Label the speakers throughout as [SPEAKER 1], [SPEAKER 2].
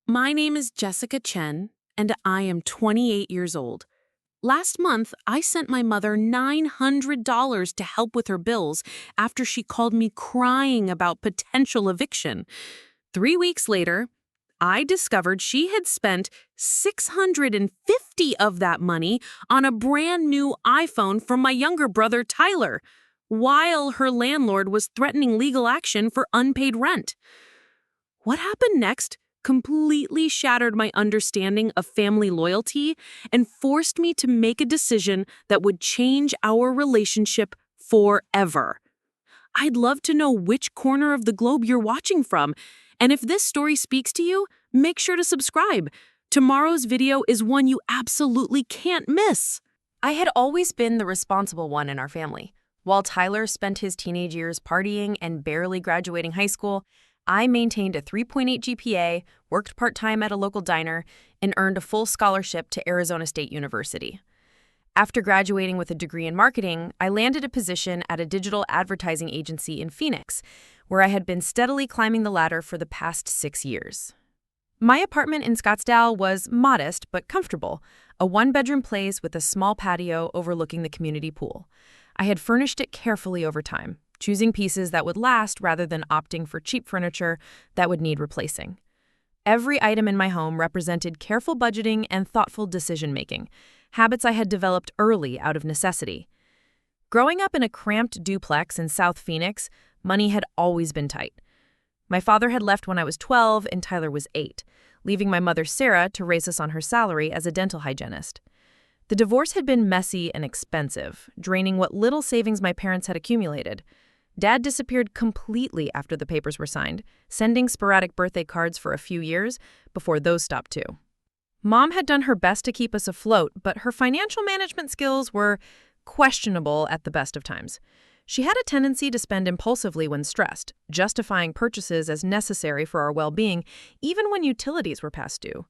[SPEAKER 1] My name is Jessica Chen, and I am 28 years old. Last month, I sent my mother $900 to help with her bills after she called me crying about potential eviction. 3 weeks later, I discovered she had spent 650 of that money on a brand new iPhone from my younger brother, Tyler, while her landlord was threatening legal action for unpaid rent. What happened next completely shattered my understanding of family loyalty and forced me to make a decision that would change our relationship forever. I'd love to know which corner of the globe you're watching from, and if this story speaks to you, make sure to subscribe. Tomorrow's video is one you absolutely can't miss.
[SPEAKER 2] I had always been the responsible one in our family. While Tyler spent his teenage years partying and barely graduating high school, I maintained a 3.8 GPA, worked part-time at a local diner, and earned a full scholarship to Arizona State University. After graduating with a degree in marketing, I landed a position at a digital advertising agency in Phoenix, where I had been steadily climbing the ladder for the past 6 years. My apartment in Scottsdale was modest but comfortable, a one-bedroom place with a small patio overlooking the community pool. I had furnished it carefully over time, choosing pieces that would last rather than opting for cheap furniture that would need replacing. Every item in my home represented careful budgeting and thoughtful decision-making, habits I had developed early out of necessity. Growing up in a cramped duplex in South Phoenix, money had always been tight. My father had left when I was 12 and Tyler was 8, leaving my mother Sarah to raise us on her salary as a dental hygienist. The divorce had been messy and expensive, draining what little savings my parents had accumulated. Dad disappeared completely after the papers were signed, sending sporadic birthday cards for a few years before those stopped too. Mom had done her best to keep us afloat, but her financial management skills were questionable at the best of times. She had a tendency to spend impulsively when stressed, justifying purchases as necessary for our well-being, even when utilities were past due.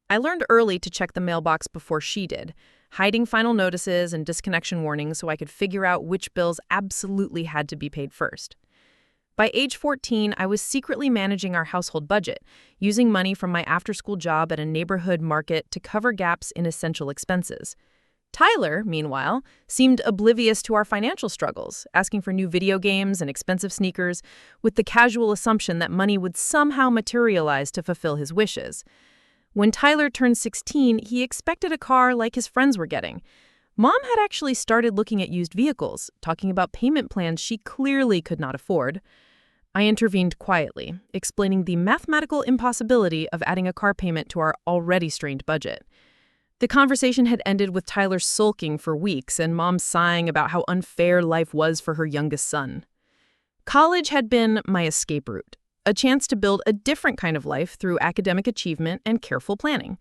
[SPEAKER 2] I learned early to check the mailbox before she did, hiding final notices and disconnection warnings so I could figure out which bills absolutely had to be paid first. By age 14, I was secretly managing our household budget, using money from my after-school job at a neighborhood market to cover gaps in essential expenses. Tyler, meanwhile, seemed oblivious to our financial struggles, asking for new video games and expensive sneakers, with the casual assumption that money would somehow materialize to fulfill his wishes. When Tyler turned 16, he expected a car like his friends were getting. Mom had actually started looking at used vehicles, talking about payment plans she clearly could not afford. I intervened quietly, explaining the mathematical impossibility of adding a car payment to our already strained budget. The conversation had ended with Tyler sulking for weeks and Mom sighing about how unfair life was for her youngest son. College had been my escape route, a chance to build a different kind of life through academic achievement and careful planning.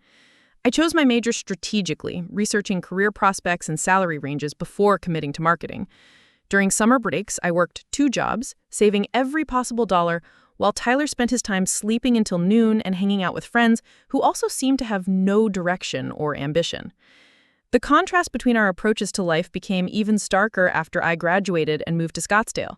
[SPEAKER 2] I chose my major strategically, researching career prospects and salary ranges before committing to marketing. During summer breaks, I worked 2 jobs, saving every possible dollar, while Tyler spent his time sleeping until noon and hanging out with friends who also seemed to have no direction or ambition. The contrast between our approaches to life became even starker after I graduated and moved to Scottsdale.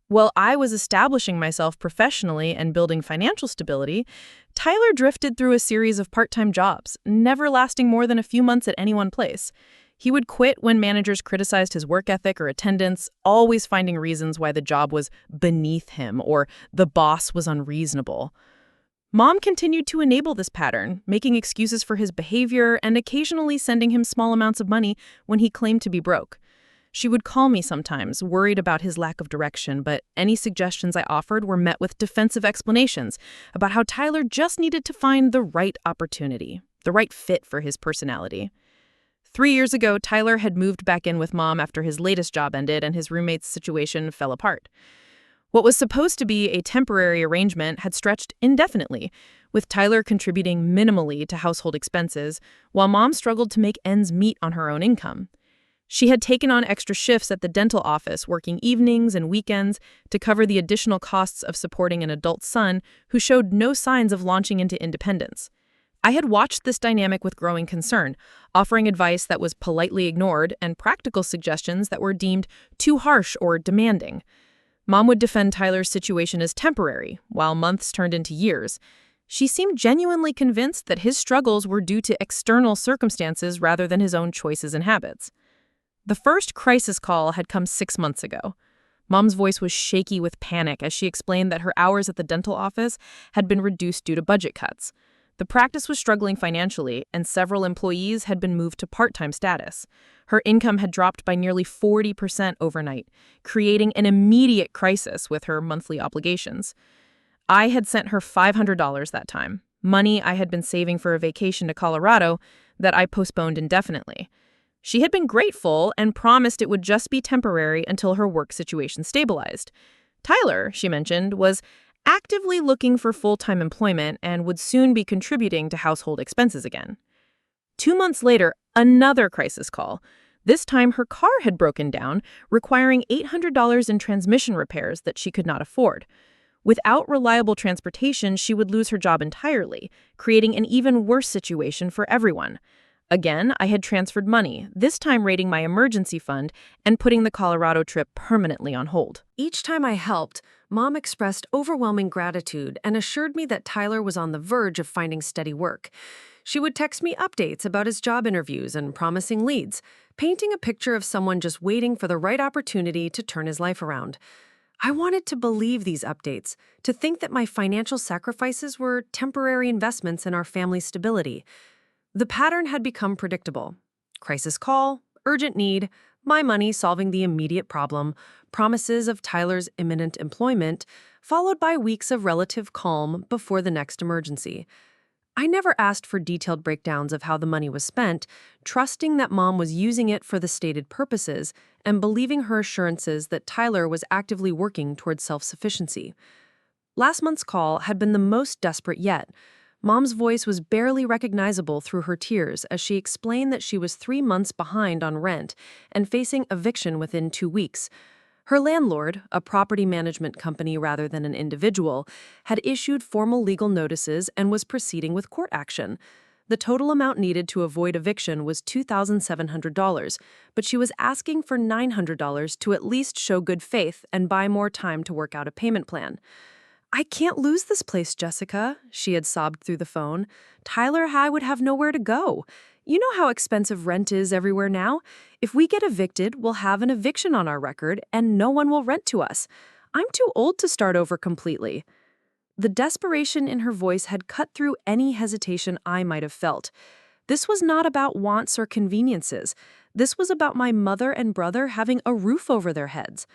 [SPEAKER 2] While I was establishing myself professionally and building financial stability, Tyler drifted through a series of part-time jobs, never lasting more than a few months at any one place. He would quit when managers criticized his work ethic or attendance, always finding reasons why the job was beneath him or the boss was unreasonable. Mom continued to enable this pattern, making excuses for his behavior and occasionally sending him small amounts of money when he claimed to be broke. She would call me sometimes, worried about his lack of direction, but any suggestions I offered were met with defensive explanations about how Tyler just needed to find the right opportunity, the right fit for his personality. 3 years ago, Tyler had moved back in with Mom after his latest job ended and his roommate's situation fell apart. What was supposed to be a temporary arrangement had stretched indefinitely, with Tyler contributing minimally to household expenses, while Mom struggled to make ends meet on her own income. She had taken on extra shifts at the dental office, working evenings and weekends to cover the additional costs of supporting an adult son who showed no signs of launching into independence. I had watched this dynamic with growing concern, offering advice that was politely ignored and practical suggestions that were deemed too harsh or demanding. Mom would defend Tyler's situation as temporary, while months turned into years. She seemed genuinely convinced that his struggles were due to external circumstances rather than his own choices and habits. The first crisis call had come 6 months ago. Mom's voice was shaky with panic as she explained that her hours at the dental office had been reduced due to budget cuts. The practice was struggling financially, and several employees had been moved to part-time status. Her income had dropped by nearly 40% overnight, creating an immediate crisis with her monthly obligations. I had sent her $500 that time, money I had been saving for a vacation to Colorado that I postponed indefinitely. She had been grateful and promised it would just be temporary until her work situation stabilized. Tyler, she mentioned, was actively looking for full-time employment and would soon be contributing to household expenses again. 2 months later, another crisis call. This time her car had broken down, requiring $800 in transmission repairs that she could not afford. Without reliable transportation, she would lose her job entirely, creating an even worse situation for everyone. Again, I had transferred money, this time raiding my emergency fund and putting the Colorado trip permanently on hold.
[SPEAKER 1] Each time I helped, Mom expressed overwhelming gratitude and assured me that Tyler was on the verge of finding steady work. She would text me updates about his job interviews and promising leads, painting a picture of someone just waiting for the right opportunity to turn his life around. I wanted to believe these updates, to think that my financial sacrifices were temporary investments in our family's stability. The pattern had become predictable. Crisis call, urgent need, my money solving the immediate problem, promises of Tyler's imminent employment, followed by weeks of relative calm before the next emergency. I never asked for detailed breakdowns of how the money was spent, trusting that Mom was using it for the stated purposes and believing her assurances that Tyler was actively working towards self-sufficiency. Last month's call had been the most desperate yet. Mom's voice was barely recognizable through her tears as she explained that she was 3 months behind on rent and facing eviction within 2 weeks. Her landlord, a property management company rather than an individual, had issued formal legal notices and was proceeding with court action. The total amount needed to avoid eviction was $2,700, but she was asking for $900 to at least show good faith and buy more time to work out a payment plan. "I can't lose this place, Jessica," she had sobbed through the phone. "Tyler and I would have nowhere to go. You know how expensive rent is everywhere now. If we get evicted, we'll have an eviction on our record, and no one will rent to us. I'm too old to start over completely." The desperation in her voice had cut through any hesitation I might have felt. This was not about wants or conveniences. This was about my mother and brother having a roof over their heads.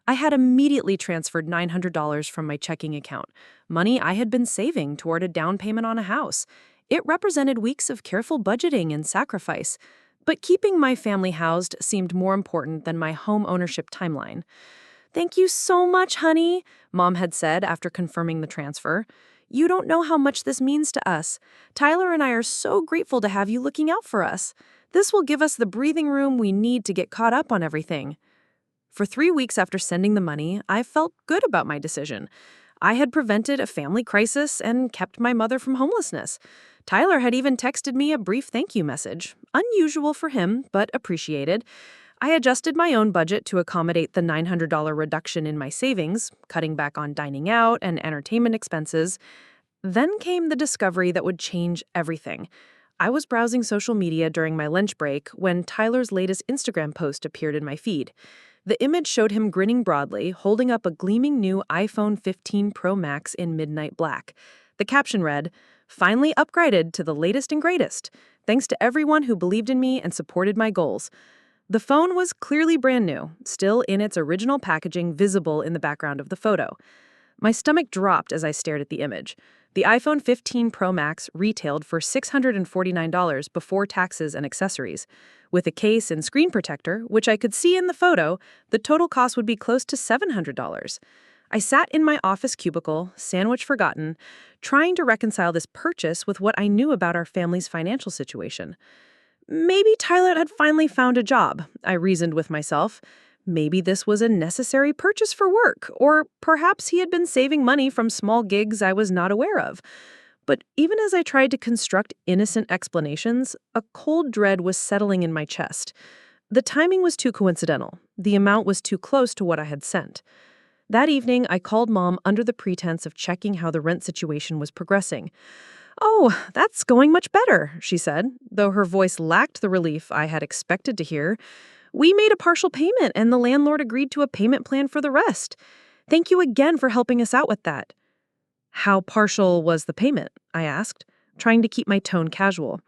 [SPEAKER 1] I had immediately transferred $900 from my checking account, money I had been saving toward a down payment on a house. It represented weeks of careful budgeting and sacrifice, but keeping my family housed seemed more important than my home ownership timeline. "Thank you so much, honey," Mom had said after confirming the transfer. "You don't know how much this means to us. Tyler and I are so grateful to have you looking out for us. This will give us the breathing room we need to get caught up on everything." For 3 weeks after sending the money, I felt good about my decision. I had prevented a family crisis and kept my mother from homelessness. Tyler had even texted me a brief thank you message, unusual for him, but appreciated. I adjusted my own budget to accommodate the $900 reduction in my savings, cutting back on dining out and entertainment expenses. Then came the discovery that would change everything. I was browsing social media during my lunch break when Tyler's latest Instagram post appeared in my feed. The image showed him grinning broadly, holding up a gleaming new iPhone 15 Pro Max in midnight black. The caption read, "Finally upgraded to the latest and greatest. Thanks to everyone who believed in me and supported my goals." The phone was clearly brand new, still in its original packaging visible in the background of the photo. My stomach dropped as I stared at the image. The iPhone 15 Pro Max retailed for $649 before taxes and accessories. With a case and screen protector, which I could see in the photo, the total cost would be close to $700. I sat in my office cubicle, sandwich forgotten, trying to reconcile this purchase with what I knew about our family's financial situation. Maybe Tyler had finally found a job, I reasoned with myself. Maybe this was a necessary purchase for work, or perhaps he had been saving money from small gigs I was not aware of. But even as I tried to construct innocent explanations, a cold dread was settling in my chest. The timing was too coincidental. The amount was too close to what I had sent.
[SPEAKER 3] That evening, I called Mom under the pretense of checking how the rent situation was progressing. "Oh, that's going much better," she said, though her voice lacked the relief I had expected to hear. "We made a partial payment, and the landlord agreed to a payment plan for the rest. Thank you again for helping us out with that." "How partial was the payment?" I asked, trying to keep my tone casual.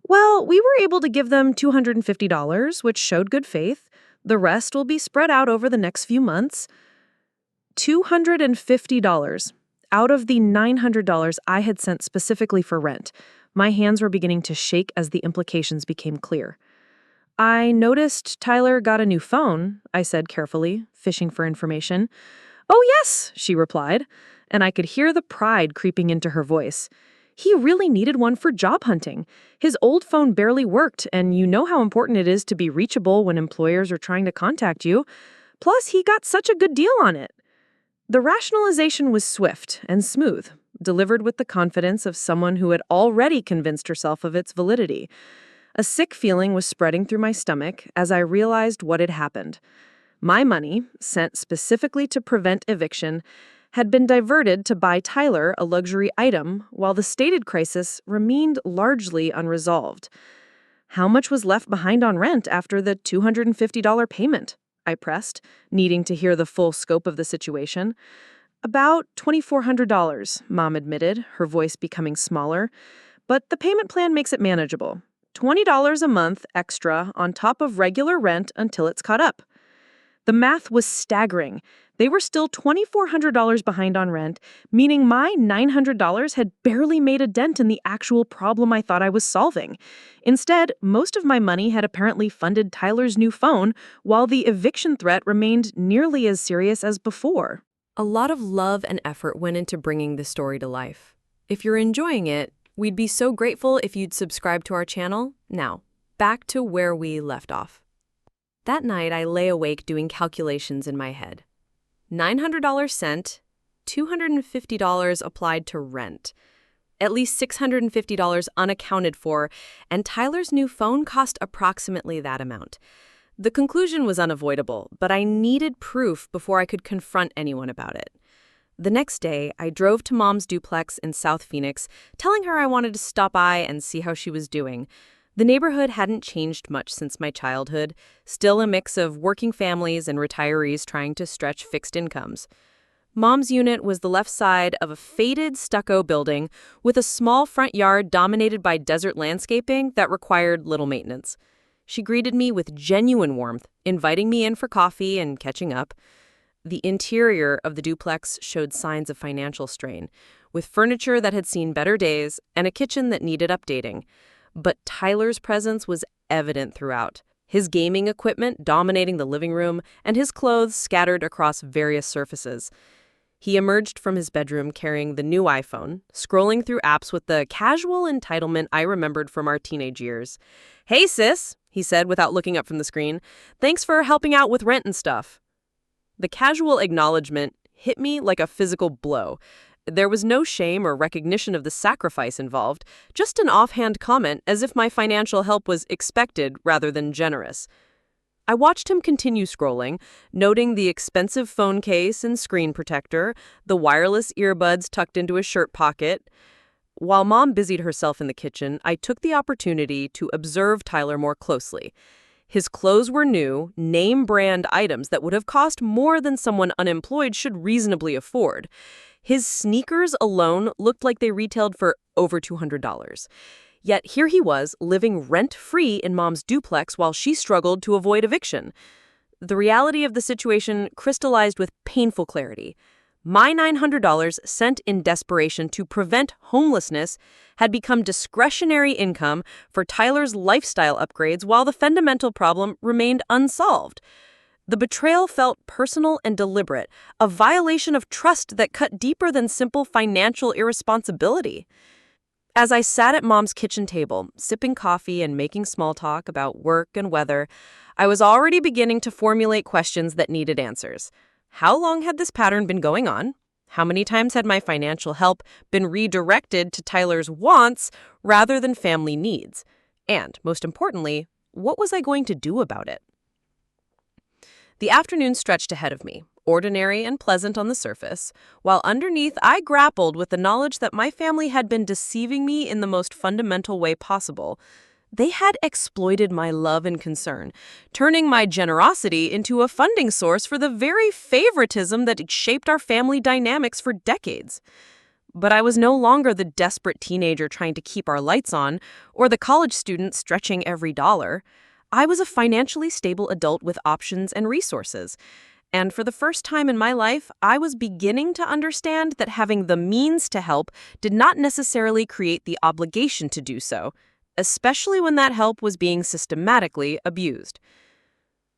[SPEAKER 3] "Well, we were able to give them $250, which showed good faith. The rest will be spread out over the next few months." $250 out of the $900 I had sent specifically for rent. My hands were beginning to shake as the implications became clear. "I noticed Tyler got a new phone," I said carefully, fishing for information. "Oh, yes," she replied, and I could hear the pride creeping into her voice. "He really needed one for job hunting. His old phone barely worked, and you know how important it is to be reachable when employers are trying to contact you. Plus, he got such a good deal on it." The rationalization was swift and smooth, delivered with the confidence of someone who had already convinced herself of its validity. A sick feeling was spreading through my stomach as I realized what had happened. My money, sent specifically to prevent eviction, had been diverted to buy Tyler a luxury item, while the stated crisis remained largely unresolved. How much was left behind on rent after the $250 payment? I pressed, needing to hear the full scope of the situation. "About $2,400, Mom admitted, her voice becoming smaller. "But the payment plan makes it manageable. $20 a month extra on top of regular rent until it's caught up." The math was staggering. They were still $2,400 behind on rent, meaning my $900 had barely made a dent in the actual problem I thought I was solving. Instead, most of my money had apparently funded Tyler's new phone, while the eviction threat remained nearly as serious as before.
[SPEAKER 2] A lot of love and effort went into bringing this story to life. If you're enjoying it, we'd be so grateful if you'd subscribe to our channel. Now, back to where we left off. That night, I lay awake doing calculations in my head. $900 sent, $250 applied to rent, at least $650 unaccounted for, and Tyler's new phone cost approximately that amount. The conclusion was unavoidable, but I needed proof before I could confront anyone about it. The next day, I drove to Mom's duplex in South Phoenix, telling her I wanted to stop by and see how she was doing. The neighborhood hadn't changed much since my childhood, still a mix of working families and retirees trying to stretch fixed incomes. Mom's unit was the left side of a faded stucco building with a small front yard dominated by desert landscaping that required little maintenance. She greeted me with genuine warmth, inviting me in for coffee and catching up. The interior of the duplex showed signs of financial strain, with furniture that had seen better days and a kitchen that needed updating. But Tyler's presence was evident throughout, his gaming equipment dominating the living room and his clothes scattered across various surfaces. He emerged from his bedroom carrying the new iPhone, scrolling through apps with the casual entitlement I remembered from our teenage years. "Hey, sis," he said without looking up from the screen. "Thanks for helping out with rent and stuff." The casual acknowledgement hit me like a physical blow. There was no shame or recognition of the sacrifice involved, just an offhand comment as if my financial help was expected rather than generous. I watched him continue scrolling, noting the expensive phone case and screen protector, the wireless earbuds tucked into his shirt pocket. While Mom busied herself in the kitchen, I took the opportunity to observe Tyler more closely. His clothes were new, name-brand items that would have cost more than someone unemployed should reasonably afford. His sneakers alone looked like they retailed for over $200. Yet here he was, living rent-free in Mom's duplex while she struggled to avoid eviction. The reality of the situation crystallized with painful clarity. My $900 sent in desperation to prevent homelessness had become discretionary income for Tyler's lifestyle upgrades while the fundamental problem remained unsolved. The betrayal felt personal and deliberate, a violation of trust that cut deeper than simple financial irresponsibility. As I sat at Mom's kitchen table, sipping coffee and making small talk about work and weather, I was already beginning to formulate questions that needed answers. How long had this pattern been going on? How many times had my financial help been redirected to Tyler's wants rather than family needs? And, most importantly, what was I going to do about it? The afternoon stretched ahead of me, ordinary and pleasant on the surface, while underneath I grappled with the knowledge that my family had been deceiving me in the most fundamental way possible. They had exploited my love and concern, turning my generosity into a funding source for the very favoritism that shaped our family dynamics for decades. But I was no longer the desperate teenager trying to keep our lights on, or the college student stretching every dollar. I was a financially stable adult with options and resources. And for the first time in my life, I was beginning to understand that having the means to help did not necessarily create the obligation to do so, especially when that help was being systematically abused.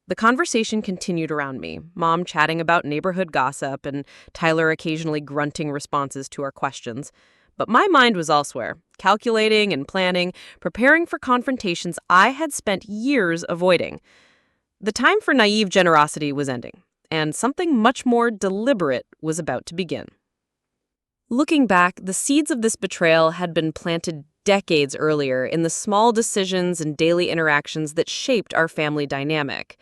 [SPEAKER 2] The conversation continued around me, Mom chatting about neighborhood gossip and Tyler occasionally grunting responses to our questions. But my mind was elsewhere, calculating and planning, preparing for confrontations I had spent years avoiding. The time for naive generosity was ending, and something much more deliberate was about to begin. Looking back, the seeds of this betrayal had been planted decades earlier in the small decisions and daily interactions that shaped our family dynamic.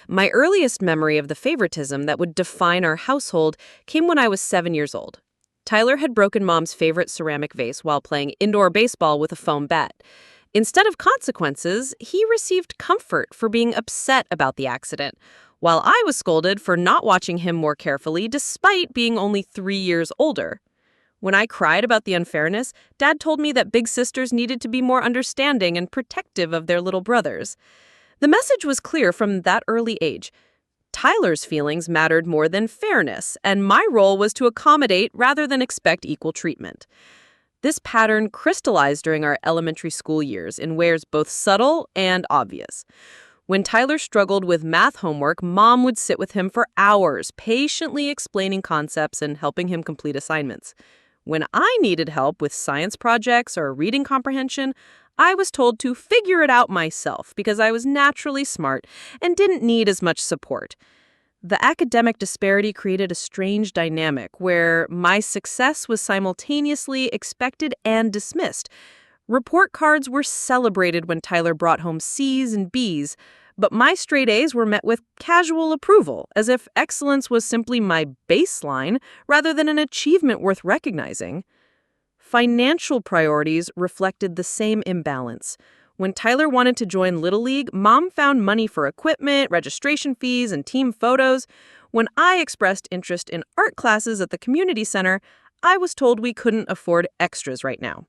[SPEAKER 2] My earliest memory of the favoritism that would define our household came when I was 7 years old. Tyler had broken Mom's favorite ceramic vase while playing indoor baseball with a foam bat. Instead of consequences, he received comfort for being upset about the accident, while I was scolded for not watching him more carefully despite being only 3 years older. When I cried about the unfairness, Dad told me that big sisters needed to be more understanding and protective of their little brothers. The message was clear from that early age. Tyler's feelings mattered more than fairness, and my role was to accommodate rather than expect equal treatment. This pattern crystallized during our elementary school years in ways both subtle and obvious. When Tyler struggled with math homework, Mom would sit with him for hours, patiently explaining concepts and helping him complete assignments. When I needed help with science projects or reading comprehension, I was told to figure it out myself because I was naturally smart and didn't need as much support. The academic disparity created a strange dynamic where my success was simultaneously expected and dismissed. Report cards were celebrated when Tyler brought home C's and B's, but my straight A's were met with casual approval, as if excellence was simply my baseline rather than an achievement worth recognizing. Financial priorities reflected the same imbalance. When Tyler wanted to join Little League, Mom found money for equipment, registration fees, and team photos. When I expressed interest in art classes at the community center, I was told we couldn't afford extras right now.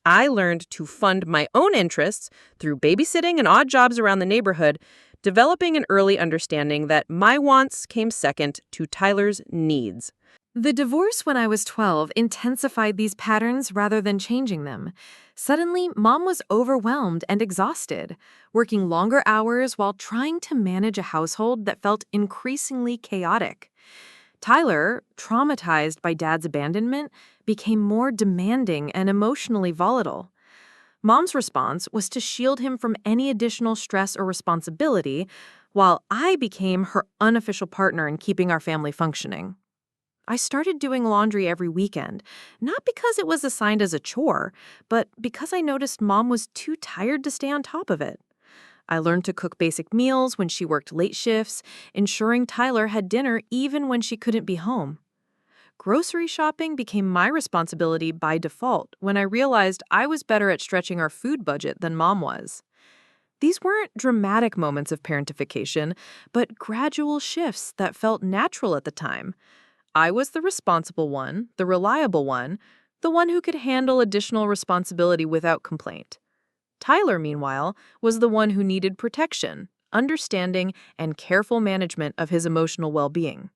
[SPEAKER 2] I learned to fund my own interests through babysitting and odd jobs around the neighborhood, developing an early understanding that my wants came second to Tyler's needs.
[SPEAKER 3] The divorce when I was 12 intensified these patterns rather than changing them. Suddenly, Mom was overwhelmed and exhausted, working longer hours while trying to manage a household that felt increasingly chaotic. Tyler, traumatized by Dad's abandonment, became more demanding and emotionally volatile. Mom's response was to shield him from any additional stress or responsibility, while I became her unofficial partner in keeping our family functioning. I started doing laundry every weekend, not because it was assigned as a chore, but because I noticed Mom was too tired to stay on top of it. I learned to cook basic meals when she worked late shifts, ensuring Tyler had dinner even when she couldn't be home. Grocery shopping became my responsibility by default when I realized I was better at stretching our food budget than Mom was. These weren't dramatic moments of parentification, but gradual shifts that felt natural at the time. I was the responsible one, the reliable one, the one who could handle additional responsibility without complaint. Tyler, meanwhile, was the one who needed protection, understanding, and careful management of his emotional well-being.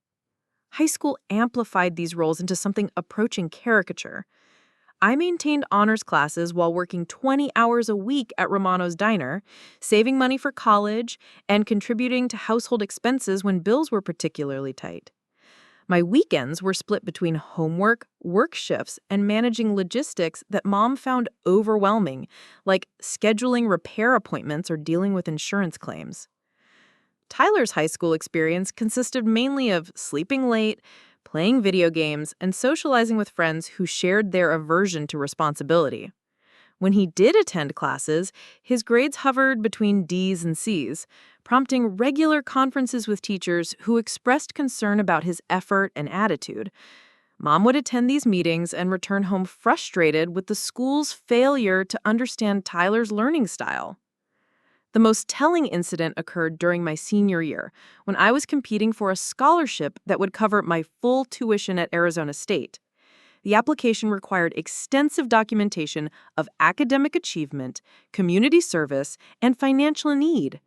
[SPEAKER 3] High school amplified these roles into something approaching caricature. I maintained honors classes while working 20 hours a week at Romano's Diner, saving money for college, and contributing to household expenses when bills were particularly tight. My weekends were split between homework, work shifts, and managing logistics that Mom found overwhelming, like scheduling repair appointments or dealing with insurance claims. Tyler's high school experience consisted mainly of sleeping late, playing video games, and socializing with friends who shared their aversion to responsibility. When he did attend classes, his grades hovered between D's and C's, prompting regular conferences with teachers who expressed concern about his effort and attitude. Mom would attend these meetings and return home frustrated with the school's failure to understand Tyler's learning style. The most telling incident occurred during my senior year, when I was competing for a scholarship that would cover my full tuition at Arizona State. The application required extensive documentation of academic achievement, community service, and financial need.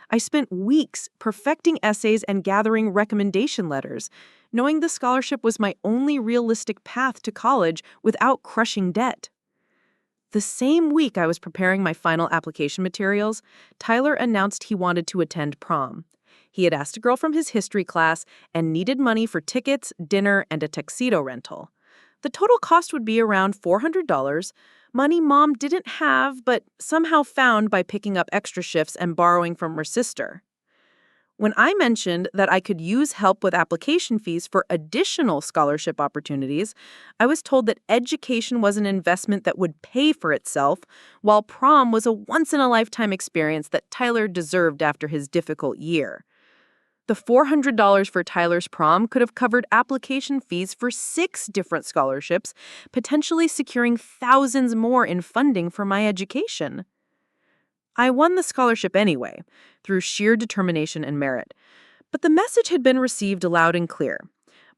[SPEAKER 3] I spent weeks perfecting essays and gathering recommendation letters, knowing the scholarship was my only realistic path to college without crushing debt. The same week I was preparing my final application materials, Tyler announced he wanted to attend prom. He had asked a girl from his history class and needed money for tickets, dinner, and a tuxedo rental. The total cost would be around $400, money Mom didn't have but somehow found by picking up extra shifts and borrowing from her sister. When I mentioned that I could use help with application fees for additional scholarship opportunities, I was told that education was an investment that would pay for itself, while prom was a once-in-a-lifetime experience that Tyler deserved after his difficult year. The $400 for Tyler's prom could have covered application fees for 6 different scholarships, potentially securing thousands more in funding for my education. I won the scholarship anyway, through sheer determination and merit. But the message had been received loud and clear.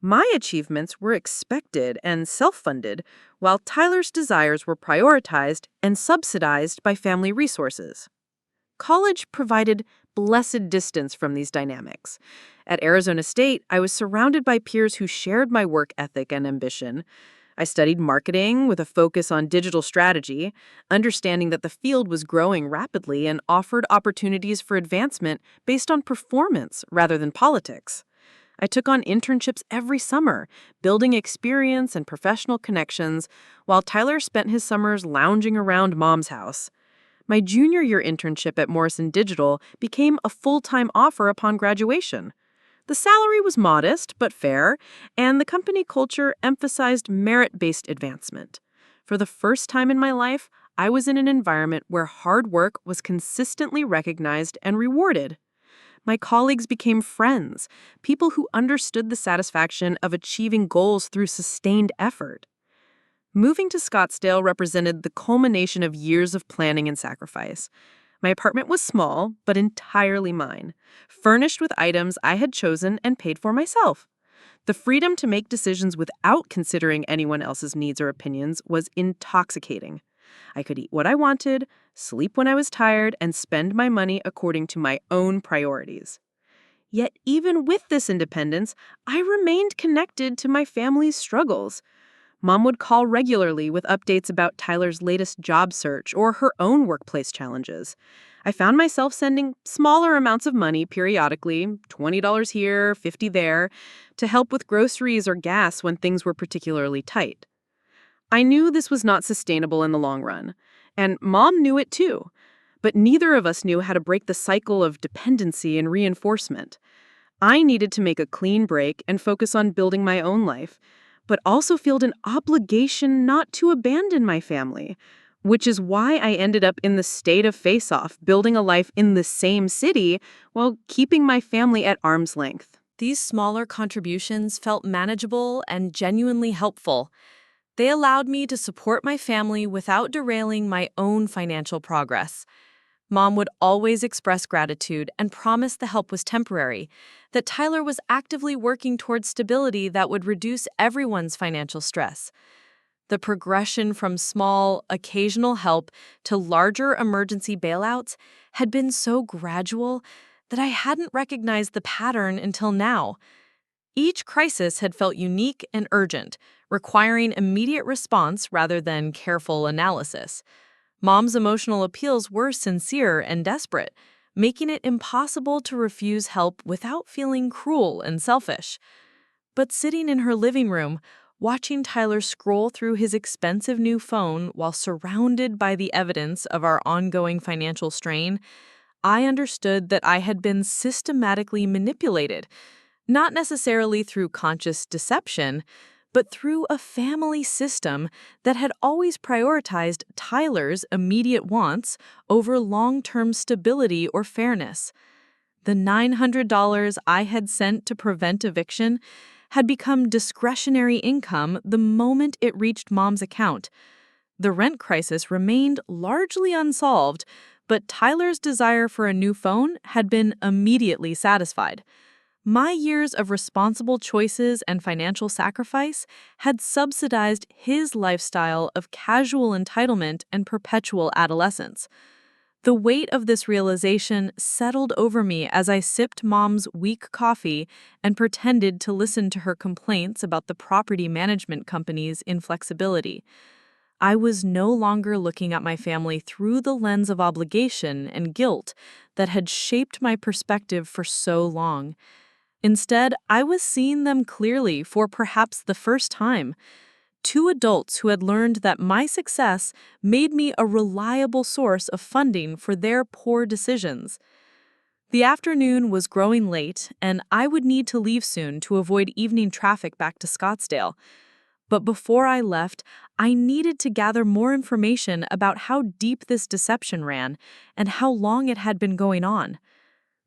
[SPEAKER 3] My achievements were expected and self-funded, while Tyler's desires were prioritized and subsidized by family resources. College provided blessed distance from these dynamics. At Arizona State, I was surrounded by peers who shared my work ethic and ambition. I studied marketing with a focus on digital strategy, understanding that the field was growing rapidly and offered opportunities for advancement based on performance rather than politics. I took on internships every summer, building experience and professional connections, while Tyler spent his summers lounging around Mom's house. My junior year internship at Morrison Digital became a full-time offer upon graduation. The salary was modest but fair, and the company culture emphasized merit-based advancement. For the first time in my life, I was in an environment where hard work was consistently recognized and rewarded. My colleagues became friends, people who understood the satisfaction of achieving goals through sustained effort. Moving to Scottsdale represented the culmination of years of planning and sacrifice. My apartment was small, but entirely mine, furnished with items I had chosen and paid for myself. The freedom to make decisions without considering anyone else's needs or opinions was intoxicating. I could eat what I wanted, sleep when I was tired, and spend my money according to my own priorities. Yet even with this independence, I remained connected to my family's struggles. Mom would call regularly with updates about Tyler's latest job search or her own workplace challenges. I found myself sending smaller amounts of money periodically, $20 here, $50 there, to help with groceries or gas when things were particularly tight. I knew this was not sustainable in the long run, and Mom knew it too, but neither of us knew how to break the cycle of dependency and reinforcement. I needed to make a clean break and focus on building my own life, but also felt an obligation not to abandon my family, which is why I ended up in the state of face-off, building a life in the same city while keeping my family at arm's length.
[SPEAKER 2] These smaller contributions felt manageable and genuinely helpful. They allowed me to support my family without derailing my own financial progress. Mom would always express gratitude and promise the help was temporary, that Tyler was actively working towards stability that would reduce everyone's financial stress. The progression from small, occasional help to larger emergency bailouts had been so gradual that I hadn't recognized the pattern until now. Each crisis had felt unique and urgent, requiring immediate response rather than careful analysis. Mom's emotional appeals were sincere and desperate, making it impossible to refuse help without feeling cruel and selfish. But sitting in her living room, watching Tyler scroll through his expensive new phone while surrounded by the evidence of our ongoing financial strain, I understood that I had been systematically manipulated, not necessarily through conscious deception,
[SPEAKER 3] but through a family system that had always prioritized Tyler's immediate wants over long-term stability or fairness. The $900 I had sent to prevent eviction had become discretionary income the moment it reached Mom's account. The rent crisis remained largely unsolved, but Tyler's desire for a new phone had been immediately satisfied. My years of responsible choices and financial sacrifice had subsidized his lifestyle of casual entitlement and perpetual adolescence. The weight of this realization settled over me as I sipped Mom's weak coffee and pretended to listen to her complaints about the property management company's inflexibility. I was no longer looking at my family through the lens of obligation and guilt that had shaped my perspective for so long. Instead, I was seeing them clearly for perhaps the first time. Two adults who had learned that my success made me a reliable source of funding for their poor decisions. The afternoon was growing late, and I would need to leave soon to avoid evening traffic back to Scottsdale. But before I left, I needed to gather more information about how deep this deception ran and how long it had been going on.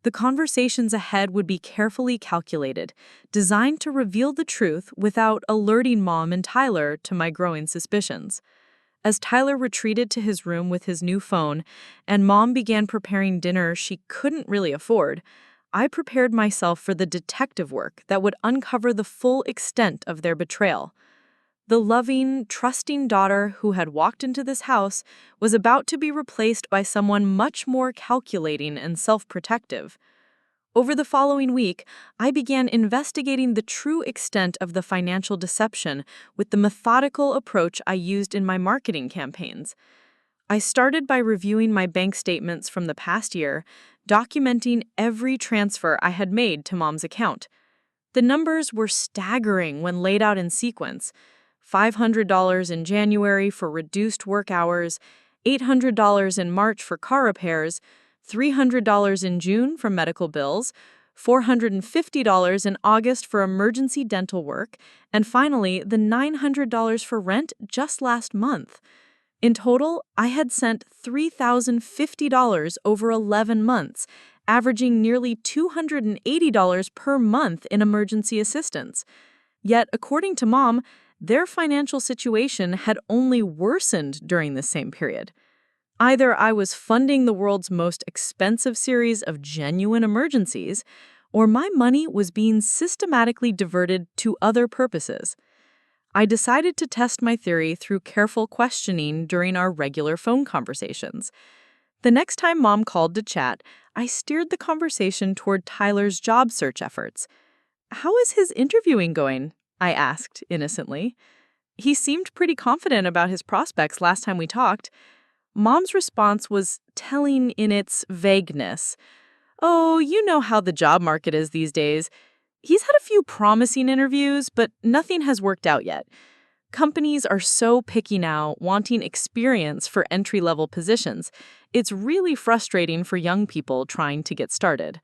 [SPEAKER 3] The conversations ahead would be carefully calculated, designed to reveal the truth without alerting Mom and Tyler to my growing suspicions. As Tyler retreated to his room with his new phone, and Mom began preparing dinner she couldn't really afford, I prepared myself for the detective work that would uncover the full extent of their betrayal. The loving, trusting daughter who had walked into this house was about to be replaced by someone much more calculating and self-protective. Over the following week, I began investigating the true extent of the financial deception with the methodical approach I used in my marketing campaigns. I started by reviewing my bank statements from the past year, documenting every transfer I had made to Mom's account. The numbers were staggering when laid out in sequence. $500 in January for reduced work hours, $800 in March for car repairs, $300 in June for medical bills, $450 in August for emergency dental work, and finally, the $900 for rent just last month. In total, I had sent $3,050 over 11 months, averaging nearly $280 per month in emergency assistance. Yet, according to Mom, their financial situation had only worsened during this same period. Either I was funding the world's most expensive series of genuine emergencies, or my money was being systematically diverted to other purposes. I decided to test my theory through careful questioning during our regular phone conversations. The next time Mom called to chat, I steered the conversation toward Tyler's job search efforts. "How is his interviewing going?" I asked innocently. "He seemed pretty confident about his prospects last time we talked." Mom's response was telling in its vagueness. "Oh, you know how the job market is these days. He's had a few promising interviews, but nothing has worked out yet. Companies are so picky now, wanting experience for entry-level positions. It's really frustrating for young people trying to get started."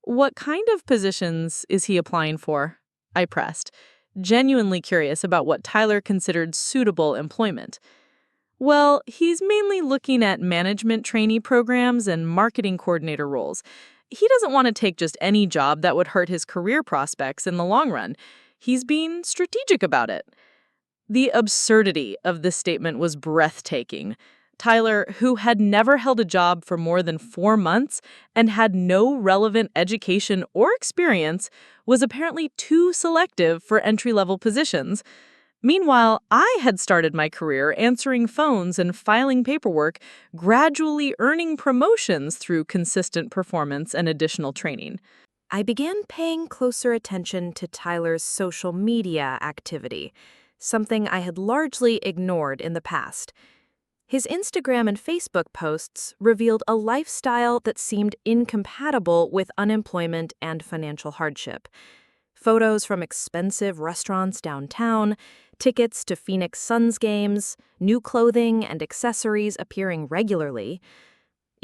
[SPEAKER 3] "What kind of positions is he applying for?" I pressed, genuinely curious about what Tyler considered suitable employment. "Well, he's mainly looking at management trainee programs and marketing coordinator roles. He doesn't want to take just any job that would hurt his career prospects in the long run. He's being strategic about it." The absurdity of this statement was breathtaking. Tyler, who had never held a job for more than 4 months and had no relevant education or experience, was apparently too selective for entry-level positions. Meanwhile, I had started my career answering phones and filing paperwork, gradually earning promotions through consistent performance and additional training.
[SPEAKER 2] I began paying closer attention to Tyler's social media activity, something I had largely ignored in the past. His Instagram and Facebook posts revealed a lifestyle that seemed incompatible with unemployment and financial hardship. Photos from expensive restaurants downtown, tickets to Phoenix Suns games, new clothing and accessories appearing regularly.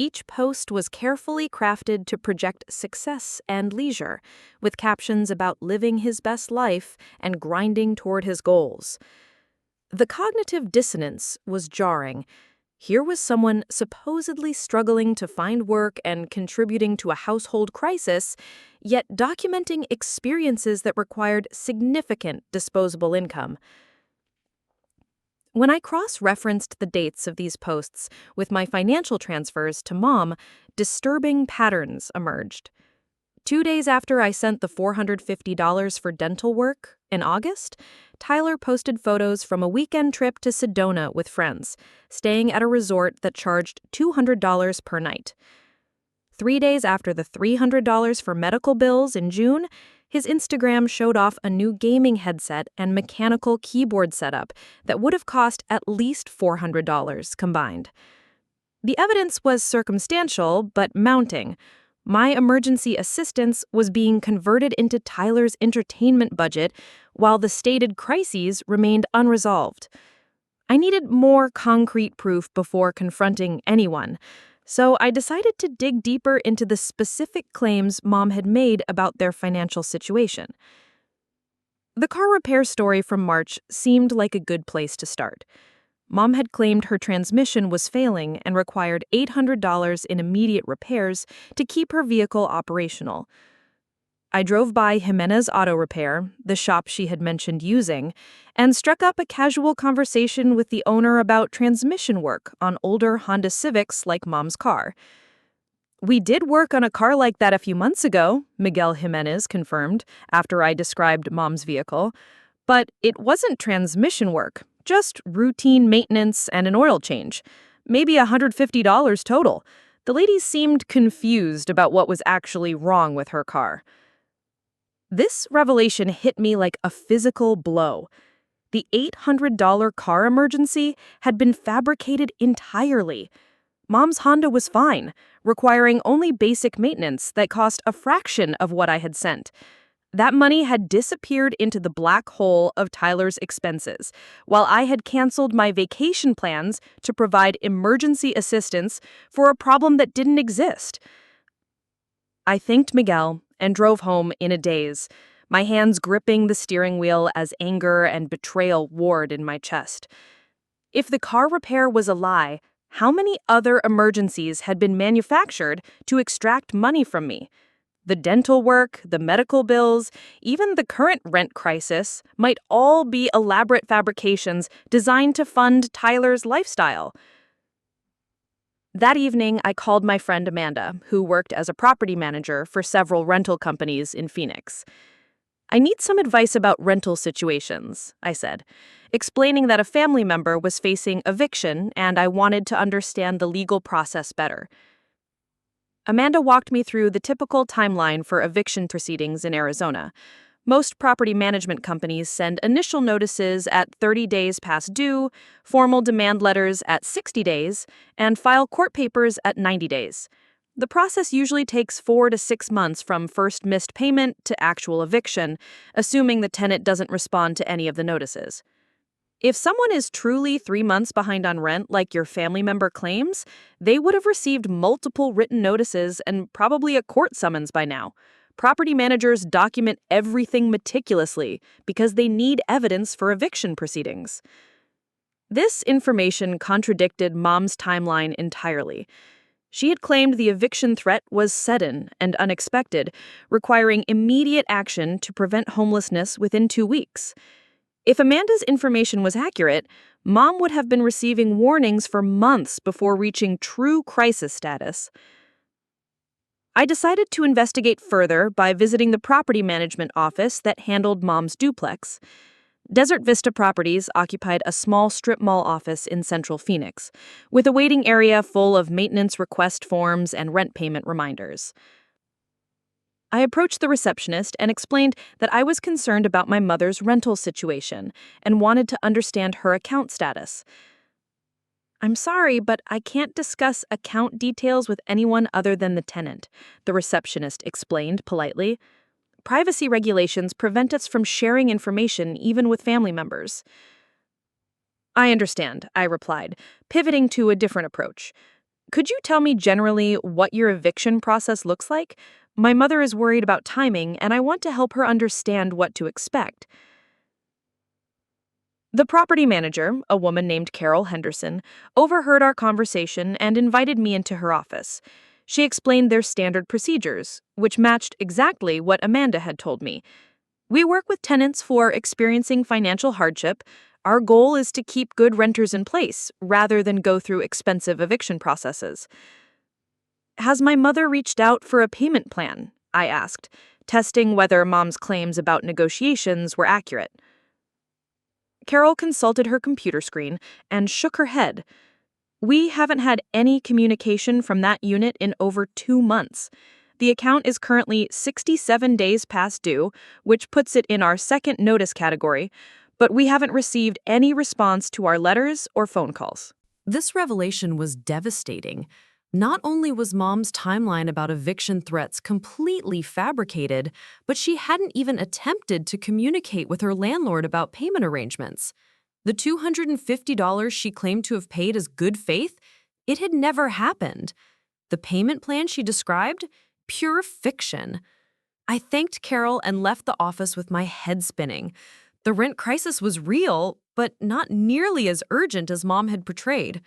[SPEAKER 3] Each post was carefully crafted to project success and leisure, with captions about living his best life and grinding toward his goals. The cognitive dissonance was jarring. Here was someone supposedly struggling to find work and contributing to a household crisis, yet documenting experiences that required significant disposable income. When I cross-referenced the dates of these posts with my financial transfers to Mom, disturbing patterns emerged. 2 days after I sent the $450 for dental work, in August, Tyler posted photos from a weekend trip to Sedona with friends, staying at a resort that charged $200 per night. 3 days after the $300 for medical bills in June, his Instagram showed off a new gaming headset and mechanical keyboard setup that would have cost at least $400 combined. The evidence was circumstantial, but mounting. My emergency assistance was being converted into Tyler's entertainment budget, while the stated crises remained unresolved. I needed more concrete proof before confronting anyone, so I decided to dig deeper into the specific claims Mom had made about their financial situation. The car repair story from March seemed like a good place to start. Mom had claimed her transmission was failing and required $800 in immediate repairs to keep her vehicle operational. I drove by Jimenez Auto Repair, the shop she had mentioned using, and struck up a casual conversation with the owner about transmission work on older Honda Civics like Mom's car. "We did work on a car like that a few months ago," Miguel Jimenez confirmed after I described Mom's vehicle. "But it wasn't transmission work, just routine maintenance and an oil change. Maybe $150 total." The lady seemed confused about what was actually wrong with her car. This revelation hit me like a physical blow. The $800 car emergency had been fabricated entirely. Mom's Honda was fine, requiring only basic maintenance that cost a fraction of what I had sent. That money had disappeared into the black hole of Tyler's expenses, while I had canceled my vacation plans to provide emergency assistance for a problem that didn't exist. I thanked Miguel and drove home in a daze, my hands gripping the steering wheel as anger and betrayal warred in my chest. If the car repair was a lie, how many other emergencies had been manufactured to extract money from me? The dental work, the medical bills, even the current rent crisis might all be elaborate fabrications designed to fund Tyler's lifestyle. That evening, I called my friend Amanda, who worked as a property manager for several rental companies in Phoenix. "I need some advice about rental situations," I said, explaining that a family member was facing eviction and I wanted to understand the legal process better. Amanda walked me through the typical timeline for eviction proceedings in Arizona. Most property management companies send initial notices at 30 days past due, formal demand letters at 60 days, and file court papers at 90 days. The process usually takes 4 to 6 months from first missed payment to actual eviction, assuming the tenant doesn't respond to any of the notices. If someone is truly 3 months behind on rent like your family member claims, they would have received multiple written notices and probably a court summons by now. Property managers document everything meticulously because they need evidence for eviction proceedings. This information contradicted Mom's timeline entirely. She had claimed the eviction threat was sudden and unexpected, requiring immediate action to prevent homelessness within 2 weeks. If Amanda's information was accurate, Mom would have been receiving warnings for months before reaching true crisis status. I decided to investigate further by visiting the property management office that handled Mom's duplex. Desert Vista Properties occupied a small strip mall office in central Phoenix, with a waiting area full of maintenance request forms and rent payment reminders. I approached the receptionist and explained that I was concerned about my mother's rental situation and wanted to understand her account status. "I'm sorry, but I can't discuss account details with anyone other than the tenant," the receptionist explained politely. "Privacy regulations prevent us from sharing information even with family members." "I understand," I replied, pivoting to a different approach. Could you tell me generally what your eviction process looks like? My mother is worried about timing, and I want to help her understand what to expect. The property manager, a woman named Carol Henderson, overheard our conversation and invited me into her office. She explained their standard procedures, which matched exactly what Amanda had told me. We work with tenants who are experiencing financial hardship. Our goal is to keep good renters in place rather than go through expensive eviction processes. Has my mother reached out for a payment plan? I asked, testing whether Mom's claims about negotiations were accurate. Carol consulted her computer screen and shook her head. We haven't had any communication from that unit in over 2 months. The account is currently 67 days past due, which puts it in our second notice category, but we haven't received any response to our letters or phone calls.
[SPEAKER 2] This revelation was devastating. Not only was Mom's timeline about eviction threats completely fabricated, but she hadn't even attempted to communicate with her landlord about payment arrangements. The $250 she claimed to have paid as good faith, it had never happened. The payment plan she described? Pure fiction. I thanked Carol and left the office with my head spinning. The rent crisis was real, but not nearly as urgent as Mom had portrayed.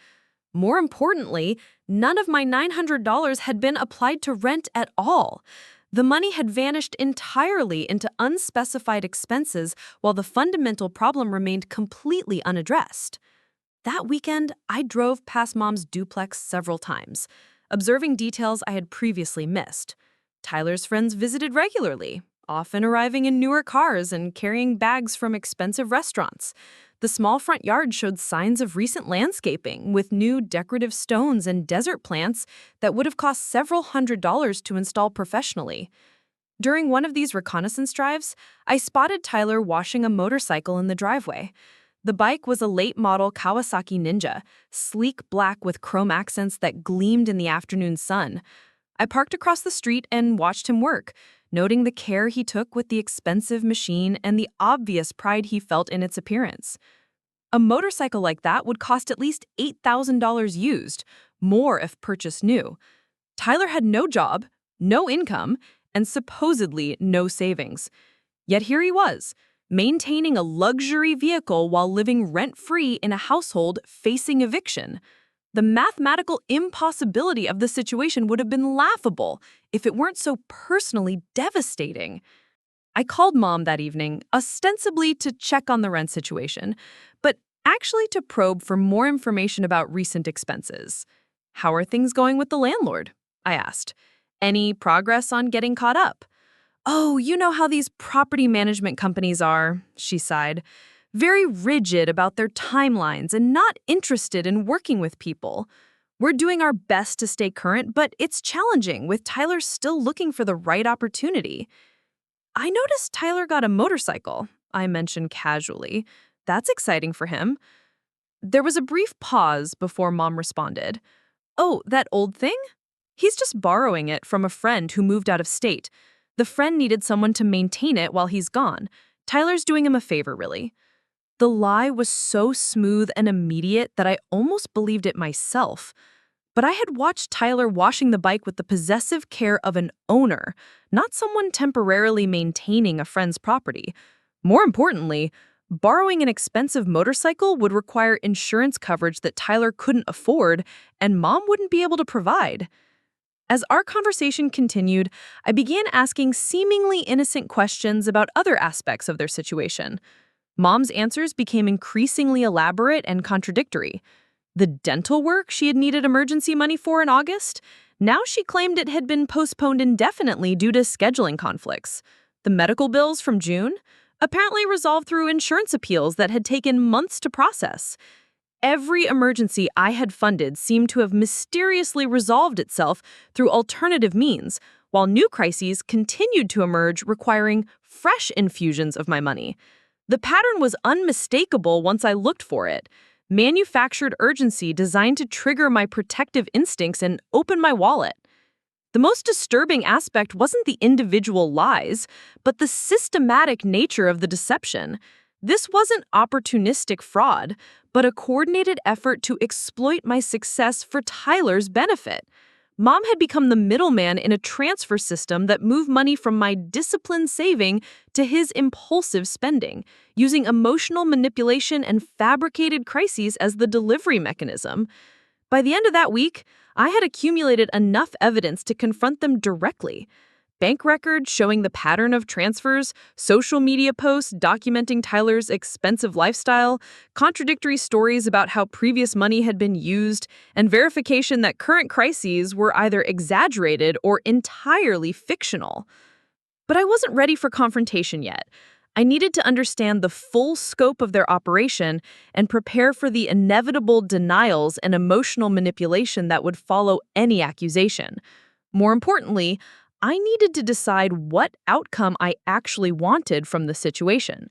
[SPEAKER 2] More importantly, none of my $900 had been applied to rent at all. The money had vanished entirely into unspecified expenses while the fundamental problem remained completely unaddressed. That weekend, I drove past Mom's duplex several times, observing details I had previously missed. Tyler's friends visited regularly, often arriving in newer cars and carrying bags from expensive restaurants. The small front yard showed signs of recent landscaping, with new decorative stones and desert plants that would have cost several $100s to install professionally. During one of these reconnaissance drives, I spotted Tyler washing a motorcycle in the driveway. The bike was a late-model Kawasaki Ninja, sleek black with chrome accents that gleamed in the afternoon sun. I parked across the street and watched him work, noting the care he took with the expensive machine and the obvious pride he felt in its appearance. A motorcycle like that would cost at least $8,000 used, more if purchased new. Tyler had no job, no income, and supposedly no savings. Yet here he was, maintaining a luxury vehicle while living rent-free in a household facing eviction. The mathematical impossibility of the situation would have been laughable if it weren't so personally devastating. I called Mom that evening, ostensibly to check on the rent situation, but actually to probe for more information about recent expenses. "How are things going with the landlord?" I asked. "Any progress on getting caught up?" "Oh, you know how these property management companies are," she sighed. "Very rigid about their timelines and not interested in working with people. We're doing our best to stay current, but it's challenging with Tyler still looking for the right opportunity." "I noticed Tyler got a motorcycle," I mentioned casually. "That's exciting for him." There was a brief pause before Mom responded. "Oh, that old thing? He's just borrowing it from a friend who moved out of state. The friend needed someone to maintain it while he's gone. Tyler's doing him a favor, really." The lie was so smooth and immediate that I almost believed it myself. But I had watched Tyler washing the bike with the possessive care of an owner, not someone temporarily maintaining a friend's property. More importantly, borrowing an expensive motorcycle would require insurance coverage that Tyler couldn't afford and Mom wouldn't be able to provide. As our conversation continued, I began asking seemingly innocent questions about other aspects of their situation. Mom's answers became increasingly elaborate and contradictory. The dental work she had needed emergency money for in August, now she claimed it had been postponed indefinitely due to scheduling conflicts. The medical bills from June, apparently resolved through insurance appeals that had taken months to process. Every emergency I had funded seemed to have mysteriously resolved itself through alternative means, while new crises continued to emerge requiring fresh infusions of my money. The pattern was unmistakable once I looked for it. Manufactured urgency designed to trigger my protective instincts and open my wallet. The most disturbing aspect wasn't the individual lies, but the systematic nature of the deception.
[SPEAKER 3] This wasn't opportunistic fraud, but a coordinated effort to exploit my success for Tyler's benefit. Mom had become the middleman in a transfer system that moved money from my disciplined saving to his impulsive spending, using emotional manipulation and fabricated crises as the delivery mechanism. By the end of that week, I had accumulated enough evidence to confront them directly. Bank records showing the pattern of transfers, social media posts documenting Tyler's expensive lifestyle, contradictory stories about how previous money had been used, and verification that current crises were either exaggerated or entirely fictional. But I wasn't ready for confrontation yet. I needed to understand the full scope of their operation and prepare for the inevitable denials and emotional manipulation that would follow any accusation. More importantly, I needed to decide what outcome I actually wanted from the situation.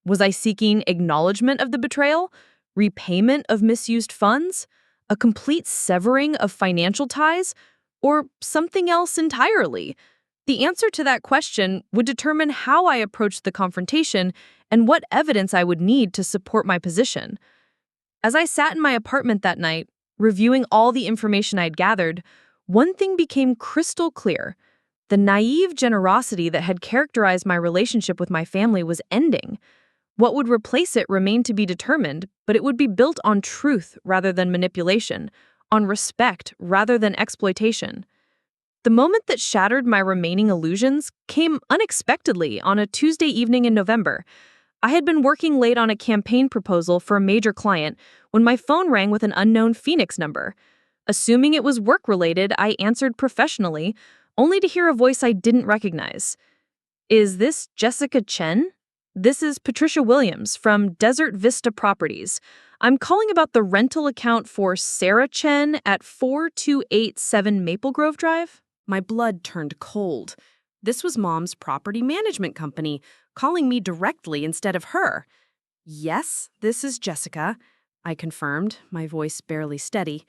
[SPEAKER 3] Was I seeking acknowledgement of the betrayal, repayment of misused funds, a complete severing of financial ties, or something else entirely? The answer to that question would determine how I approached the confrontation and what evidence I would need to support my position. As I sat in my apartment that night, reviewing all the information I'd gathered, one thing became crystal clear. The naive generosity that had characterized my relationship with my family was ending. What would replace it remained to be determined, but it would be built on truth rather than manipulation, on respect rather than exploitation. The moment that shattered my remaining illusions came unexpectedly on a Tuesday evening in November. I had been working late on a campaign proposal for a major client when my phone rang with an unknown Phoenix number. Assuming it was work-related, I answered professionally, only to hear a voice I didn't recognize. "Is this Jessica Chen? This is Patricia Williams from Desert Vista Properties. I'm calling about the rental account for Sarah Chen at 4287 Maple Grove Drive."
[SPEAKER 1] My blood turned cold. This was Mom's property management company, calling me directly instead of her. "Yes, this is Jessica," I confirmed, my voice barely steady.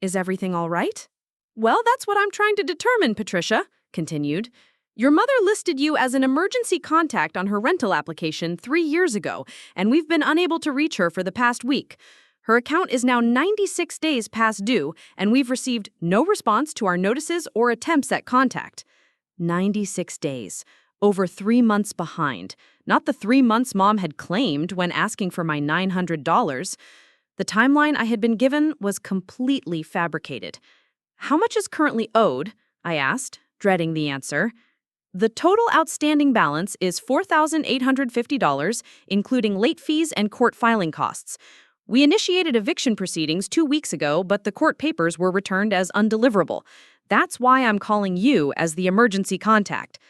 [SPEAKER 1] "Is everything all right?" "Well, that's what I'm trying to determine," Patricia continued. "Your mother listed you as an emergency contact on her rental application 3 years ago, and we've been unable to reach her for the past week. Her account is now 96 days past due, and we've received no response to our notices or attempts at contact." 96 days. Over 3 months behind. Not the 3 months Mom had claimed when asking for my $900. The timeline I had been given was completely fabricated. "How much is currently owed?" I asked, dreading the answer. "The total outstanding balance is $4,850, including late fees and court filing costs. We initiated eviction proceedings 2 weeks ago, but the court papers were returned as undeliverable. That's why I'm calling you as the emergency contact."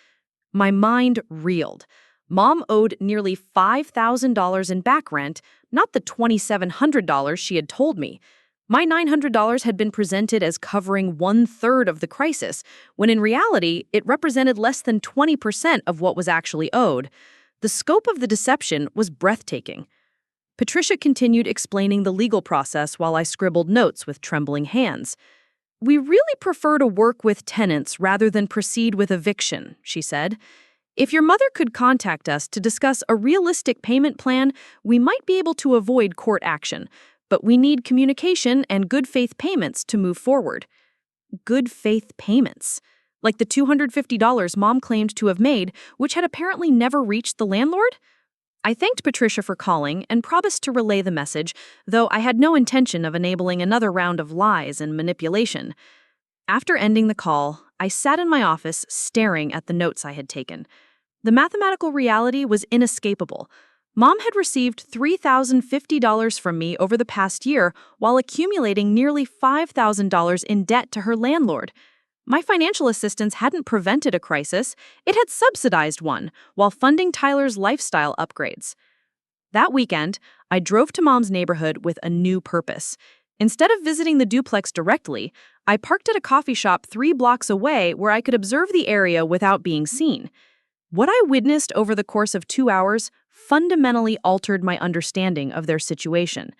[SPEAKER 1] My mind reeled. Mom owed nearly $5,000 in back rent, not the $2,700 she had told me. My $900 had been presented as covering 1/3 of the crisis, when in reality, it represented less than 20% of what was actually owed. The scope of the deception was breathtaking. Patricia continued explaining the legal process while I scribbled notes with trembling hands. "We really prefer to work with tenants rather than proceed with eviction," she said. "If your mother could contact us to discuss a realistic payment plan, we might be able to avoid court action. But we need communication and good faith payments to move forward." Good faith payments. Like the $250 Mom claimed to have made, which had apparently never reached the landlord? I thanked Patricia for calling and promised to relay the message, though I had no intention of enabling another round of lies and manipulation. After ending the call, I sat in my office staring at the notes I had taken. The mathematical reality was inescapable. Mom had received $3,050 from me over the past year while accumulating nearly $5,000 in debt to her landlord. My financial assistance hadn't prevented a crisis, it had subsidized one while funding Tyler's lifestyle upgrades. That weekend, I drove to Mom's neighborhood with a new purpose. Instead of visiting the duplex directly, I parked at a coffee shop 3 blocks away where I could observe the area without being seen. What I witnessed over the course of 2 hours fundamentally altered my understanding of their situation.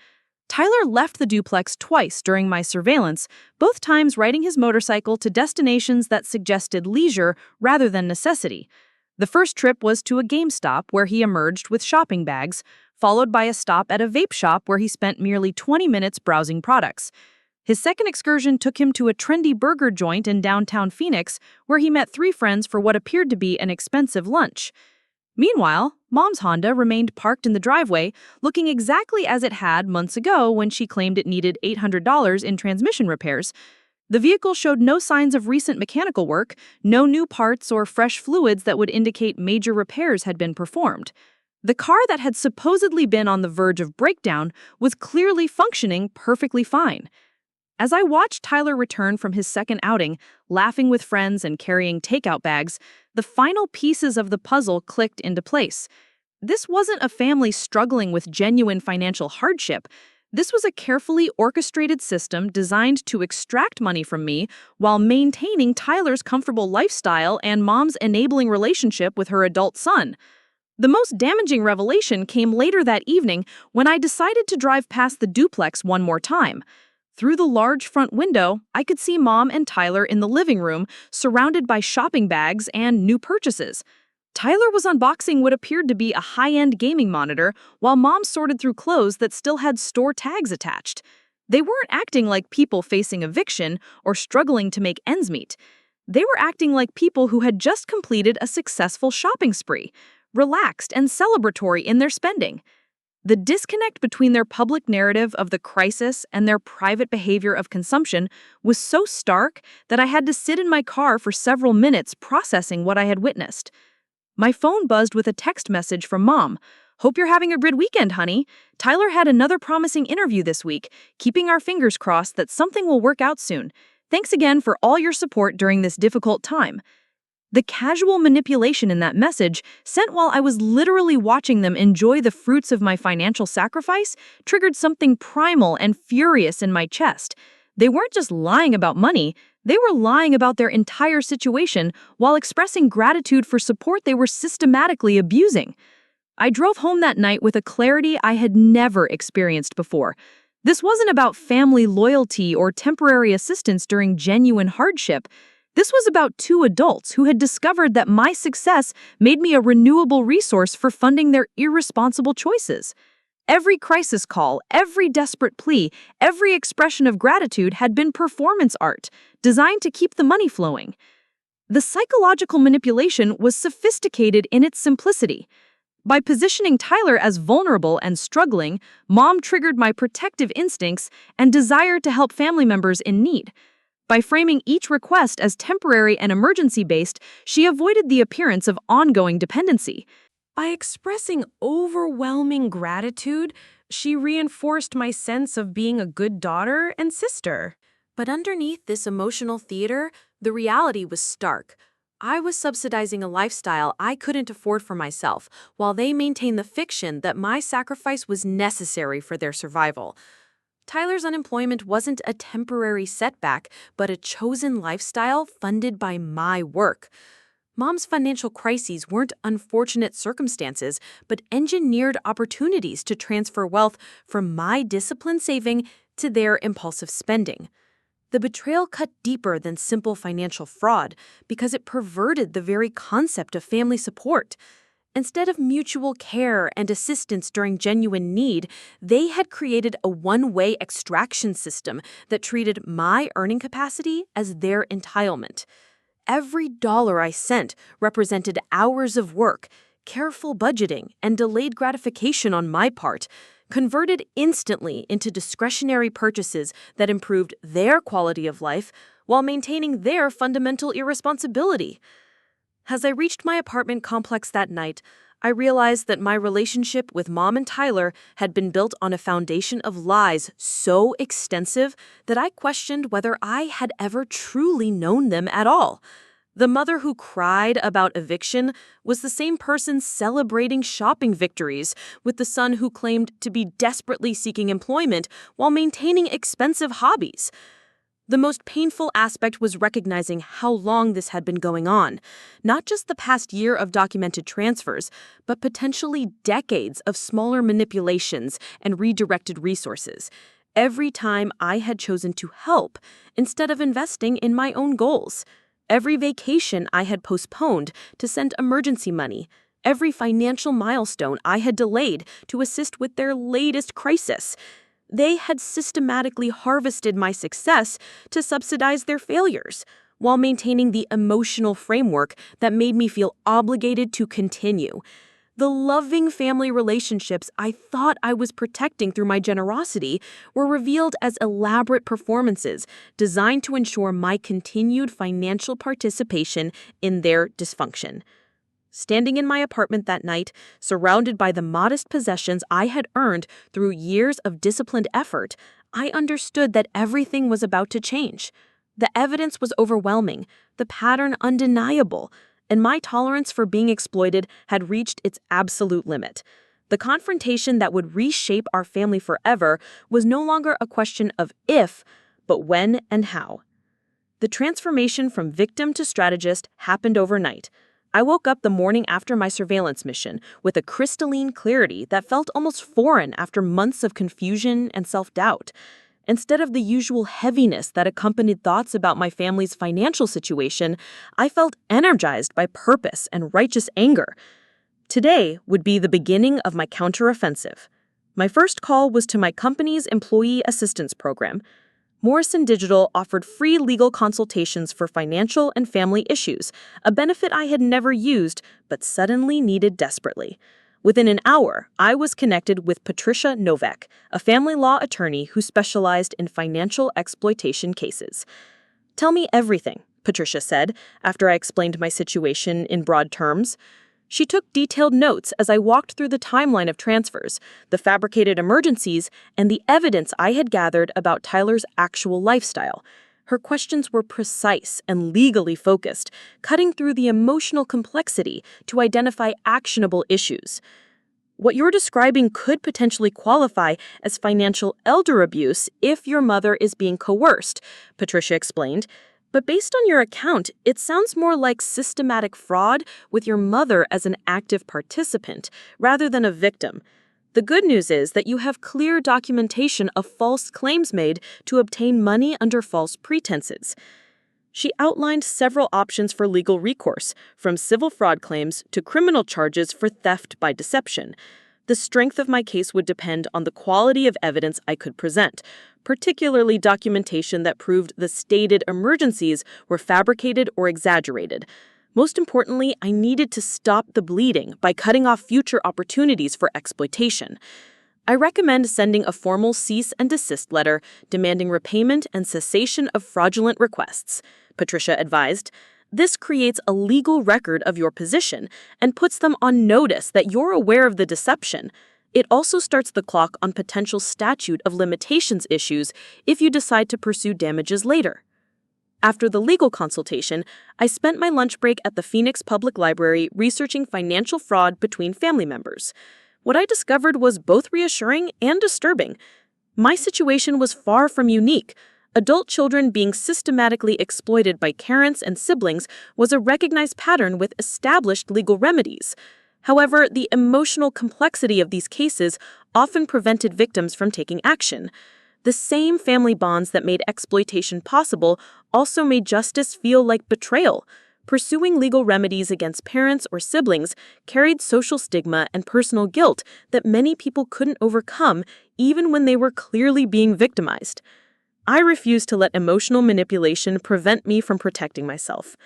[SPEAKER 1] Tyler left the duplex twice during my surveillance, both times riding his motorcycle to destinations that suggested leisure rather than necessity.
[SPEAKER 3] The first trip was to a GameStop where he emerged with shopping bags, followed by a stop at a vape shop where he spent merely 20 minutes browsing products. His second excursion took him to a trendy burger joint in downtown Phoenix where he met 3 friends for what appeared to be an expensive lunch. Meanwhile, Mom's Honda remained parked in the driveway, looking exactly as it had months ago when she claimed it needed $800 in transmission repairs. The vehicle showed no signs of recent mechanical work, no new parts or fresh fluids that would indicate major repairs had been performed. The car that had supposedly been on the verge of breakdown was clearly functioning perfectly fine. As I watched Tyler return from his second outing, laughing with friends and carrying takeout bags, the final pieces of the puzzle clicked into place. This wasn't a family struggling with genuine financial hardship. This was a carefully orchestrated system designed to extract money from me while maintaining Tyler's comfortable lifestyle and Mom's enabling relationship with her adult son. The most damaging revelation came later that evening when I decided to drive past the duplex one more time. Through the large front window, I could see Mom and Tyler in the living room, surrounded by shopping bags and new purchases. Tyler was unboxing what appeared to be a high-end gaming monitor, while Mom sorted through clothes that still had store tags attached. They weren't acting like people facing eviction or struggling to make ends meet. They were acting like people who had just completed a successful shopping spree, relaxed and celebratory in their spending. The disconnect between their public narrative of the crisis and their private behavior of consumption was so stark that I had to sit in my car for several minutes processing what I had witnessed. My phone buzzed with a text message from Mom. "Hope you're having a good weekend, honey. Tyler had another promising interview this week, keeping our fingers crossed that something will work out soon. Thanks again for all your support during this difficult time." The casual manipulation in that message, sent while I was literally watching them enjoy the fruits of my financial sacrifice, triggered something primal and furious in my chest. They weren't just lying about money, they were lying about their entire situation while expressing gratitude for support they were systematically abusing. I drove home that night with a clarity I had never experienced before. This wasn't about family loyalty or temporary assistance during genuine hardship. This was about 2 adults who had discovered that my success made me a renewable resource for funding their irresponsible choices. Every crisis call, every desperate plea, every expression of gratitude had been performance art, designed to keep the money flowing. The psychological manipulation was sophisticated in its simplicity. By positioning Tyler as vulnerable and struggling, Mom triggered my protective instincts and desire to help family members in need. By framing each request as temporary and emergency-based, she avoided the appearance of ongoing dependency. By expressing overwhelming gratitude, she reinforced my sense of being a good daughter and sister.
[SPEAKER 1] But underneath this emotional theater, the reality was stark. I was subsidizing a lifestyle I couldn't afford for myself, while they maintained the fiction that my sacrifice was necessary for their survival. Tyler's unemployment wasn't a temporary setback, but a chosen lifestyle funded by my work. Mom's financial crises weren't unfortunate circumstances, but engineered opportunities to transfer wealth from my disciplined saving to their impulsive spending. The betrayal cut deeper than simple financial fraud because it perverted the very concept of family support. Instead of mutual care and assistance during genuine need, they had created a one-way extraction system that treated my earning capacity as their entitlement. Every dollar I sent represented hours of work, careful budgeting, and delayed gratification on my part, converted instantly into discretionary purchases that improved their quality of life while maintaining their fundamental irresponsibility. As I reached my apartment complex that night, I realized that my relationship with Mom and Tyler had been built on a foundation of lies so extensive that I questioned whether I had ever truly known them at all. The mother who cried about eviction was the same person celebrating shopping victories with the son who claimed to be desperately seeking employment while maintaining expensive hobbies. The most painful aspect was recognizing how long this had been going on, not just the past year of documented transfers, but potentially decades of smaller manipulations and redirected resources, every time I had chosen to help instead of investing in my own goals. every vacation I had postponed to send emergency money, every financial milestone I had delayed to assist with their latest crisis. They had systematically harvested my success to subsidize their failures, while maintaining the emotional framework that made me feel obligated to continue. The loving family relationships I thought I was protecting through my generosity were revealed as elaborate performances designed to ensure my continued financial participation in their dysfunction. Standing in my apartment that night, surrounded by the modest possessions I had earned through years of disciplined effort, I understood that everything was about to change. The evidence was overwhelming, the pattern undeniable, and my tolerance for being exploited had reached its absolute limit. The confrontation that would reshape our family forever was no longer a question of if, but when and how. The transformation from victim to strategist happened overnight. I woke up the morning after my surveillance mission with a crystalline clarity that felt almost foreign after months of confusion and self-doubt. Instead of the usual heaviness that accompanied thoughts about my family's financial situation, I felt energized by purpose and righteous anger. Today would be the beginning of my counteroffensive. My first call was to my company's employee assistance program. Morrison Digital offered free legal consultations for financial and family issues, a benefit I had never used but suddenly needed desperately. Within an hour, I was connected with Patricia Novak, a family law attorney who specialized in financial exploitation cases. "Tell me everything," Patricia said, after I explained my situation in broad terms. She took detailed notes as I walked through the timeline of transfers, the fabricated emergencies, and the evidence I had gathered about Tyler's actual lifestyle. Her questions were precise and legally focused, cutting through the emotional complexity to identify actionable issues. "What you're describing could potentially qualify as financial elder abuse if your mother is being coerced," Patricia explained. "But based on your account, it sounds more like systematic fraud with your mother as an active participant rather than a victim. The good news is that you have clear documentation of false claims made to obtain money under false pretenses." She outlined several options for legal recourse, from civil fraud claims to criminal charges for theft by deception. The strength of my case would depend on the quality of evidence I could present, particularly documentation that proved the stated emergencies were fabricated or exaggerated. Most importantly, I needed to stop the bleeding by cutting off future opportunities for exploitation. "I recommend sending a formal cease and desist letter demanding repayment and cessation of fraudulent requests," Patricia advised. "This creates a legal record of your position and puts them on notice that you're aware of the deception. It also starts the clock on potential statute of limitations issues if you decide to pursue damages later." After the legal consultation, I spent my lunch break at the Phoenix Public Library researching financial fraud between family members. What I discovered was both reassuring and disturbing. My situation was far from unique. Adult children being systematically exploited by parents and siblings was a recognized pattern with established legal remedies. However, the emotional complexity of these cases often prevented victims from taking action. The same family bonds that made exploitation possible also made justice feel like betrayal. Pursuing legal remedies against parents or siblings carried social stigma and personal guilt that many people couldn't overcome even when they were clearly being victimized. I refused to let emotional manipulation prevent me from protecting myself.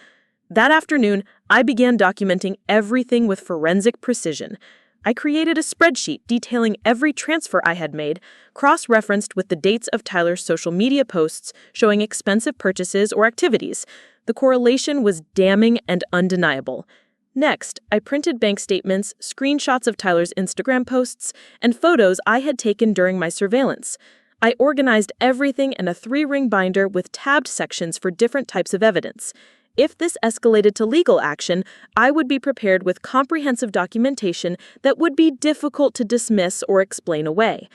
[SPEAKER 1] That afternoon, I began documenting everything with forensic precision. I created a spreadsheet detailing every transfer I had made, cross-referenced with the dates of Tyler's social media posts showing expensive purchases or activities. The correlation was damning and undeniable. Next, I printed bank statements, screenshots of Tyler's Instagram posts, and photos I had taken during my surveillance. I organized everything in a 3-ring binder with tabbed sections for different types of evidence. If this escalated to legal action, I would be prepared with comprehensive documentation that would be difficult to dismiss or explain away.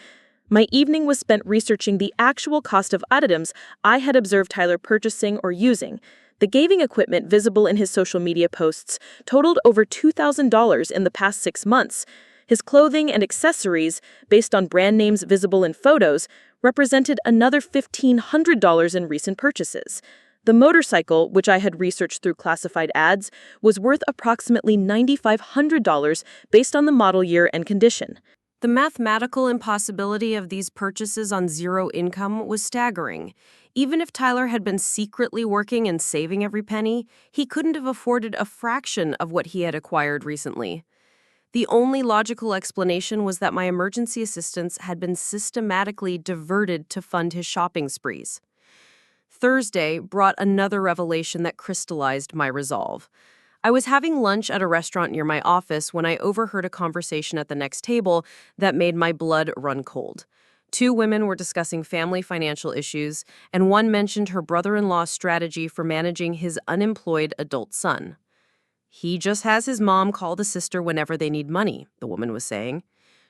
[SPEAKER 1] My evening was spent researching the actual cost of items I had observed Tyler purchasing or using. The gaming equipment visible in his social media posts totaled over $2,000 in the past 6 months. His clothing and accessories, based on brand names visible in photos, represented another $1,500 in recent purchases.
[SPEAKER 3] The motorcycle, which I had researched through classified ads, was worth approximately $9,500 based on the model year and condition.
[SPEAKER 2] The mathematical impossibility of these purchases on zero income was staggering. Even if Tyler had been secretly working and saving every penny, he couldn't have afforded a fraction of what he had acquired recently. The only logical explanation was that my emergency assistance had been systematically diverted to fund his shopping sprees. Thursday brought another revelation that crystallized my resolve. I was having lunch at a restaurant near my office when I overheard a conversation at the next table that made my blood run cold. Two women were discussing family financial issues, and one mentioned her brother-in-law's strategy for managing his unemployed adult son. "He just has his mom call the sister whenever they need money," the woman was saying.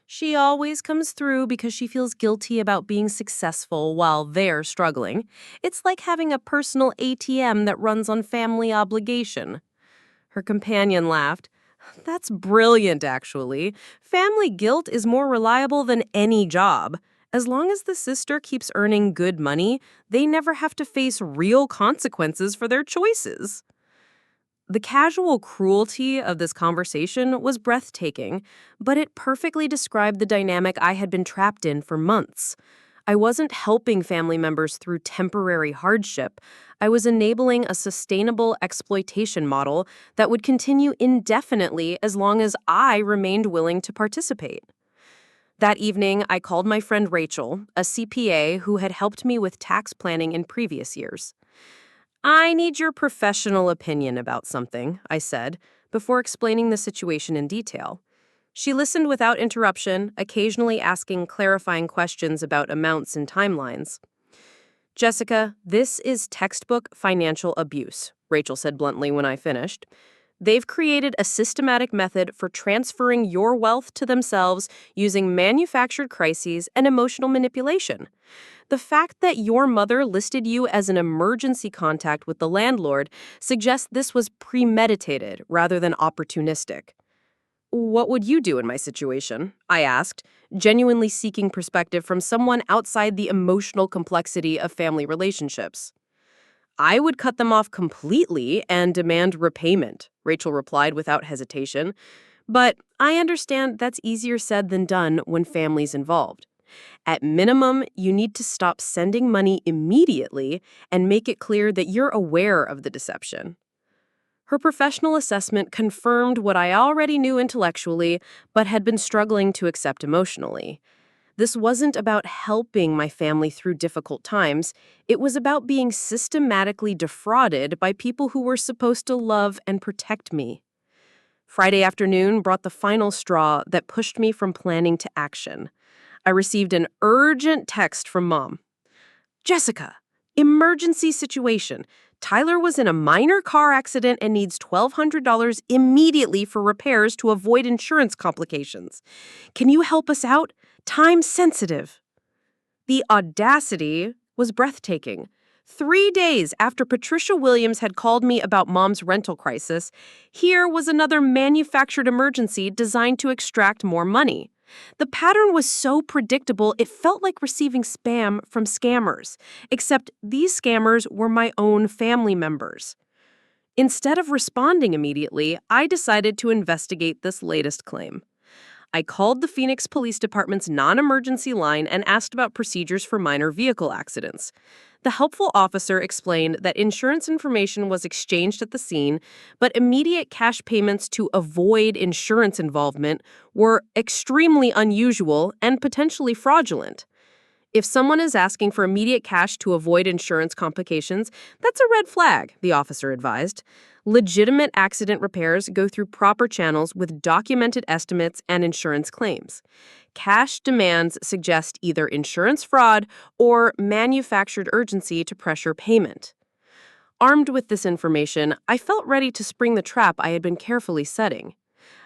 [SPEAKER 2] "She always comes through because she feels guilty about being successful while they're struggling. It's like having a personal ATM that runs on family obligation." Her companion laughed. "That's brilliant, actually. Family guilt is more reliable than any job. As long as the sister keeps earning good money, they never have to face real consequences for their choices." The casual cruelty of this conversation was breathtaking, but it perfectly described the dynamic I had been trapped in for months. I wasn't helping family members through temporary hardship. I was enabling a sustainable exploitation model that would continue indefinitely as long as I remained willing to participate. That evening, I called my friend Rachel, a CPA who had helped me with tax planning in previous years. "I need your professional opinion about something," I said, before explaining the situation in detail. She listened without interruption, occasionally asking clarifying questions about amounts and timelines. "Jessica, this is textbook financial abuse," Rachel said bluntly when I finished. "They've created a systematic method for transferring your wealth to themselves using manufactured crises and emotional manipulation. The fact that your mother listed you as an emergency contact with the landlord suggests this was premeditated rather than opportunistic." "What would you do in my situation?" I asked, genuinely seeking perspective from someone outside the emotional complexity of family relationships. "I would cut them off completely and demand repayment," Rachel replied without hesitation. "But I understand that's easier said than done when family's involved. At minimum, you need to stop sending money immediately and make it clear that you're aware of the deception." Her professional assessment confirmed what I already knew intellectually, but had been struggling to accept emotionally. This wasn't about helping my family through difficult times. It was about being systematically defrauded by people who were supposed to love and protect me. Friday afternoon brought the final straw that pushed me from planning to action. I received an urgent text from Mom. "Jessica, emergency situation. Tyler was in a minor car accident and needs $1,200 immediately for repairs to avoid insurance complications. Can you help us out? Time sensitive." The audacity was breathtaking. 3 days after Patricia Williams had called me about Mom's rental crisis, here was another manufactured emergency designed to extract more money. The pattern was so predictable it felt like receiving spam from scammers, except these scammers were my own family members. Instead of responding immediately, I decided to investigate this latest claim. I called the Phoenix Police Department's non-emergency line and asked about procedures for minor vehicle accidents. The helpful officer explained that insurance information was exchanged at the scene, but immediate cash payments to avoid insurance involvement were extremely unusual and potentially fraudulent. If someone is asking for immediate cash to avoid insurance complications, that's a red flag, the officer advised. Legitimate accident repairs go through proper channels with documented estimates and insurance claims. Cash demands suggest either insurance fraud or manufactured urgency to pressure payment. Armed with this information, I felt ready to spring the trap I had been carefully setting.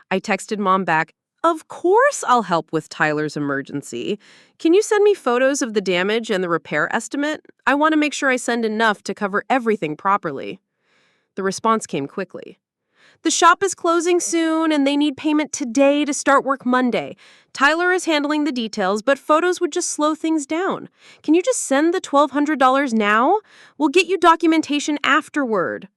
[SPEAKER 2] I texted Mom back, "Of course I'll help with Tyler's emergency. Can you send me photos of the damage and the repair estimate? I want to make sure I send enough to cover everything properly." The response came quickly.
[SPEAKER 3] The shop is closing soon and they need payment today to start work Monday. Tyler is handling the details, but photos would just slow things down. Can you just send the $1,200 now? We'll get you documentation afterward."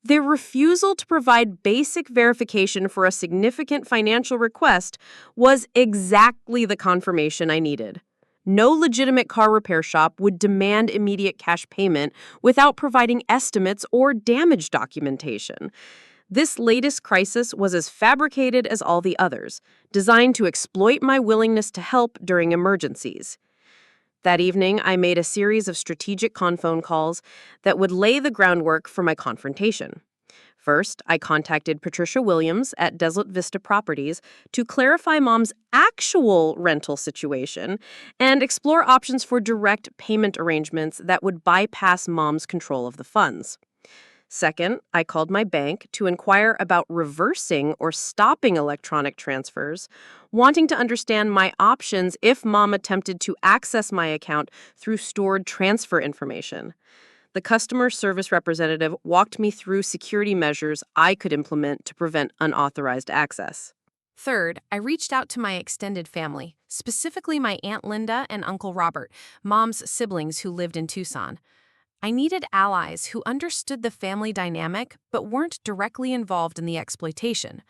[SPEAKER 3] Their refusal to provide basic verification for a significant financial request was exactly the confirmation I needed. No legitimate car repair shop would demand immediate cash payment without providing estimates or damage documentation. This latest crisis was as fabricated as all the others, designed to exploit my willingness to help during emergencies. That evening, I made a series of strategic phone calls that would lay the groundwork for my confrontation. First, I contacted Patricia Williams at Desolate Vista Properties to clarify Mom's actual rental situation and explore options for direct payment arrangements that would bypass Mom's control of the funds. Second, I called my bank to inquire about reversing or stopping electronic transfers, wanting to understand my options if Mom attempted to access my account through stored transfer information. The customer service representative walked me through security measures I could implement to prevent unauthorized access.
[SPEAKER 2] Third, I reached out to my extended family, specifically my Aunt Linda and Uncle Robert, Mom's siblings who lived in Tucson. I needed allies who understood the family dynamic but weren't directly involved in the exploitation.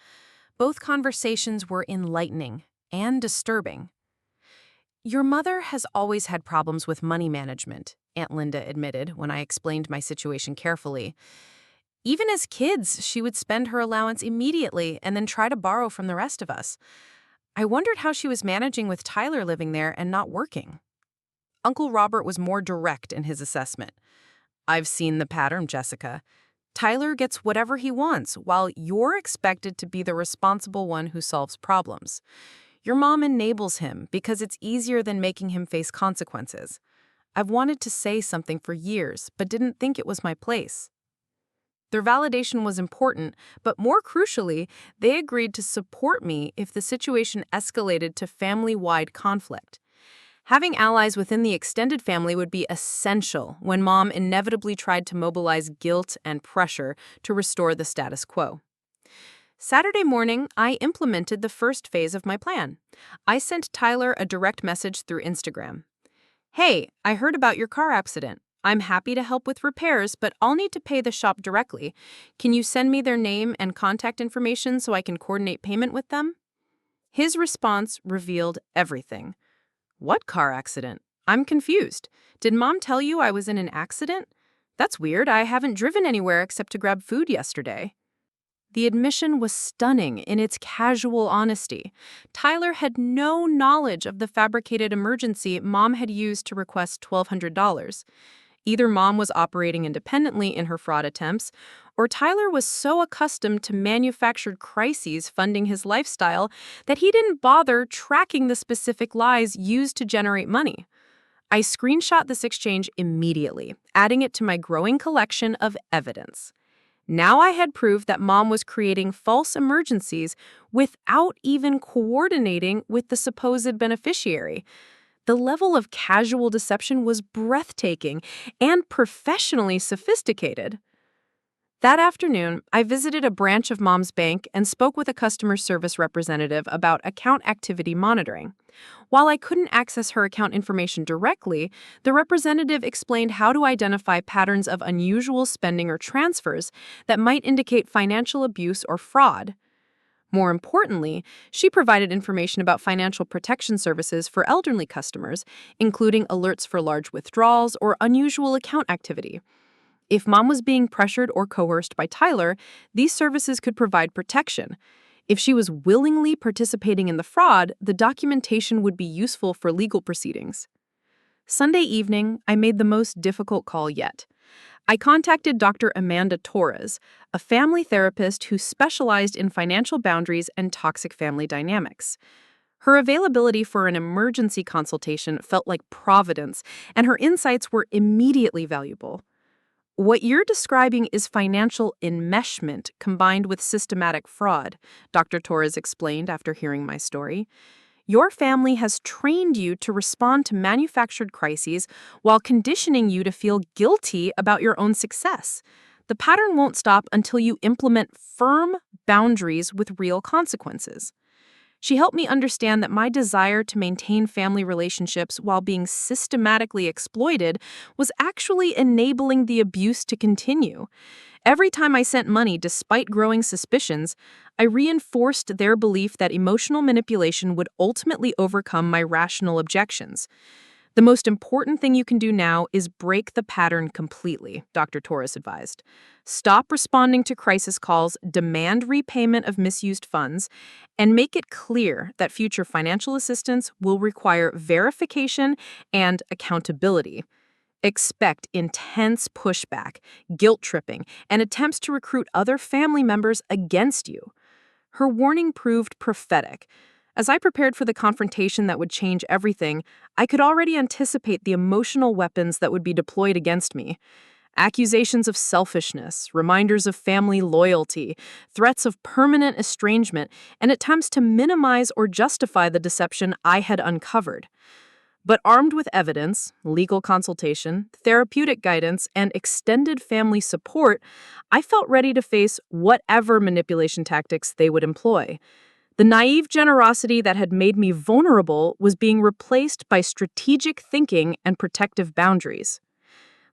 [SPEAKER 2] Both conversations were enlightening and disturbing. "Your mother has always had problems with money management," Aunt Linda admitted when I explained my situation carefully. "Even as kids, she would spend her allowance immediately and then try to borrow from the rest of us. I wondered how she was managing with Tyler living there and not working." Uncle Robert was more direct in his assessment. "I've seen the pattern, Jessica. Tyler gets whatever he wants, while you're expected to be the responsible one who solves problems. Your mom enables him because it's easier than making him face consequences. I've wanted to say something for years, but didn't think it was my place." Their validation was important, but more crucially, they agreed to support me if the situation escalated to family-wide conflict. Having allies within the extended family would be essential when Mom inevitably tried to mobilize guilt and pressure to restore the status quo. Saturday morning, I implemented the first phase of my plan. I sent Tyler a direct message through Instagram. "Hey, I heard about your car accident. I'm happy to help with repairs, but I'll need to pay the shop directly. Can you send me their name and contact information so I can coordinate payment with them?" His response revealed everything. "What car accident? I'm confused. Did Mom tell you I was in an accident? That's weird. I haven't driven anywhere except to grab food yesterday." The admission was stunning in its casual honesty. Tyler had no knowledge of the fabricated emergency Mom had used to request $1,200. Either Mom was operating independently in her fraud attempts, or Tyler was so accustomed to manufactured crises funding his lifestyle that he didn't bother tracking the specific lies used to generate money. I screenshot this exchange immediately, adding it to my growing collection of evidence. Now I had proof that Mom was creating false emergencies without even coordinating with the supposed beneficiary. The level of casual deception was breathtaking and professionally sophisticated. That afternoon, I visited a branch of Mom's bank and spoke with a customer service representative about account activity monitoring. While I couldn't access her account information directly, the representative explained how to identify patterns of unusual spending or transfers that might indicate financial abuse or fraud. More importantly, she provided information about financial protection services for elderly customers, including alerts for large withdrawals or unusual account activity. If Mom was being pressured or coerced by Tyler, these services could provide protection. If she was willingly participating in the fraud, the documentation would be useful for legal proceedings. Sunday evening, I made the most difficult call yet. I contacted Dr. Amanda Torres, a family therapist who specialized in financial boundaries and toxic family dynamics. Her availability for an emergency consultation felt like providence, and her insights were immediately valuable. "What you're describing is financial enmeshment combined with systematic fraud," Dr. Torres explained after hearing my story. "Your family has trained you to respond to manufactured crises while conditioning you to feel guilty about your own success.
[SPEAKER 3] The pattern won't stop until you implement firm boundaries with real consequences. She helped me understand that my desire to maintain family relationships while being systematically exploited was actually enabling the abuse to continue. Every time I sent money despite growing suspicions, I reinforced their belief that emotional manipulation would ultimately overcome my rational objections. The most important thing you can do now is break the pattern completely, Dr. Torres advised. Stop responding to crisis calls, demand repayment of misused funds, and make it clear that future financial assistance will require verification and accountability. Expect intense pushback, guilt tripping, and attempts to recruit other family members against you. Her warning proved prophetic. As I prepared for the confrontation that would change everything, I could already anticipate the emotional weapons that would be deployed against me. Accusations of selfishness, reminders of family loyalty, threats of permanent estrangement, and attempts to minimize or justify the deception I had uncovered. But armed with evidence, legal consultation, therapeutic guidance, and extended family support, I felt ready to face whatever manipulation tactics they would employ. The naive generosity that had made me vulnerable was being replaced by strategic thinking and protective boundaries.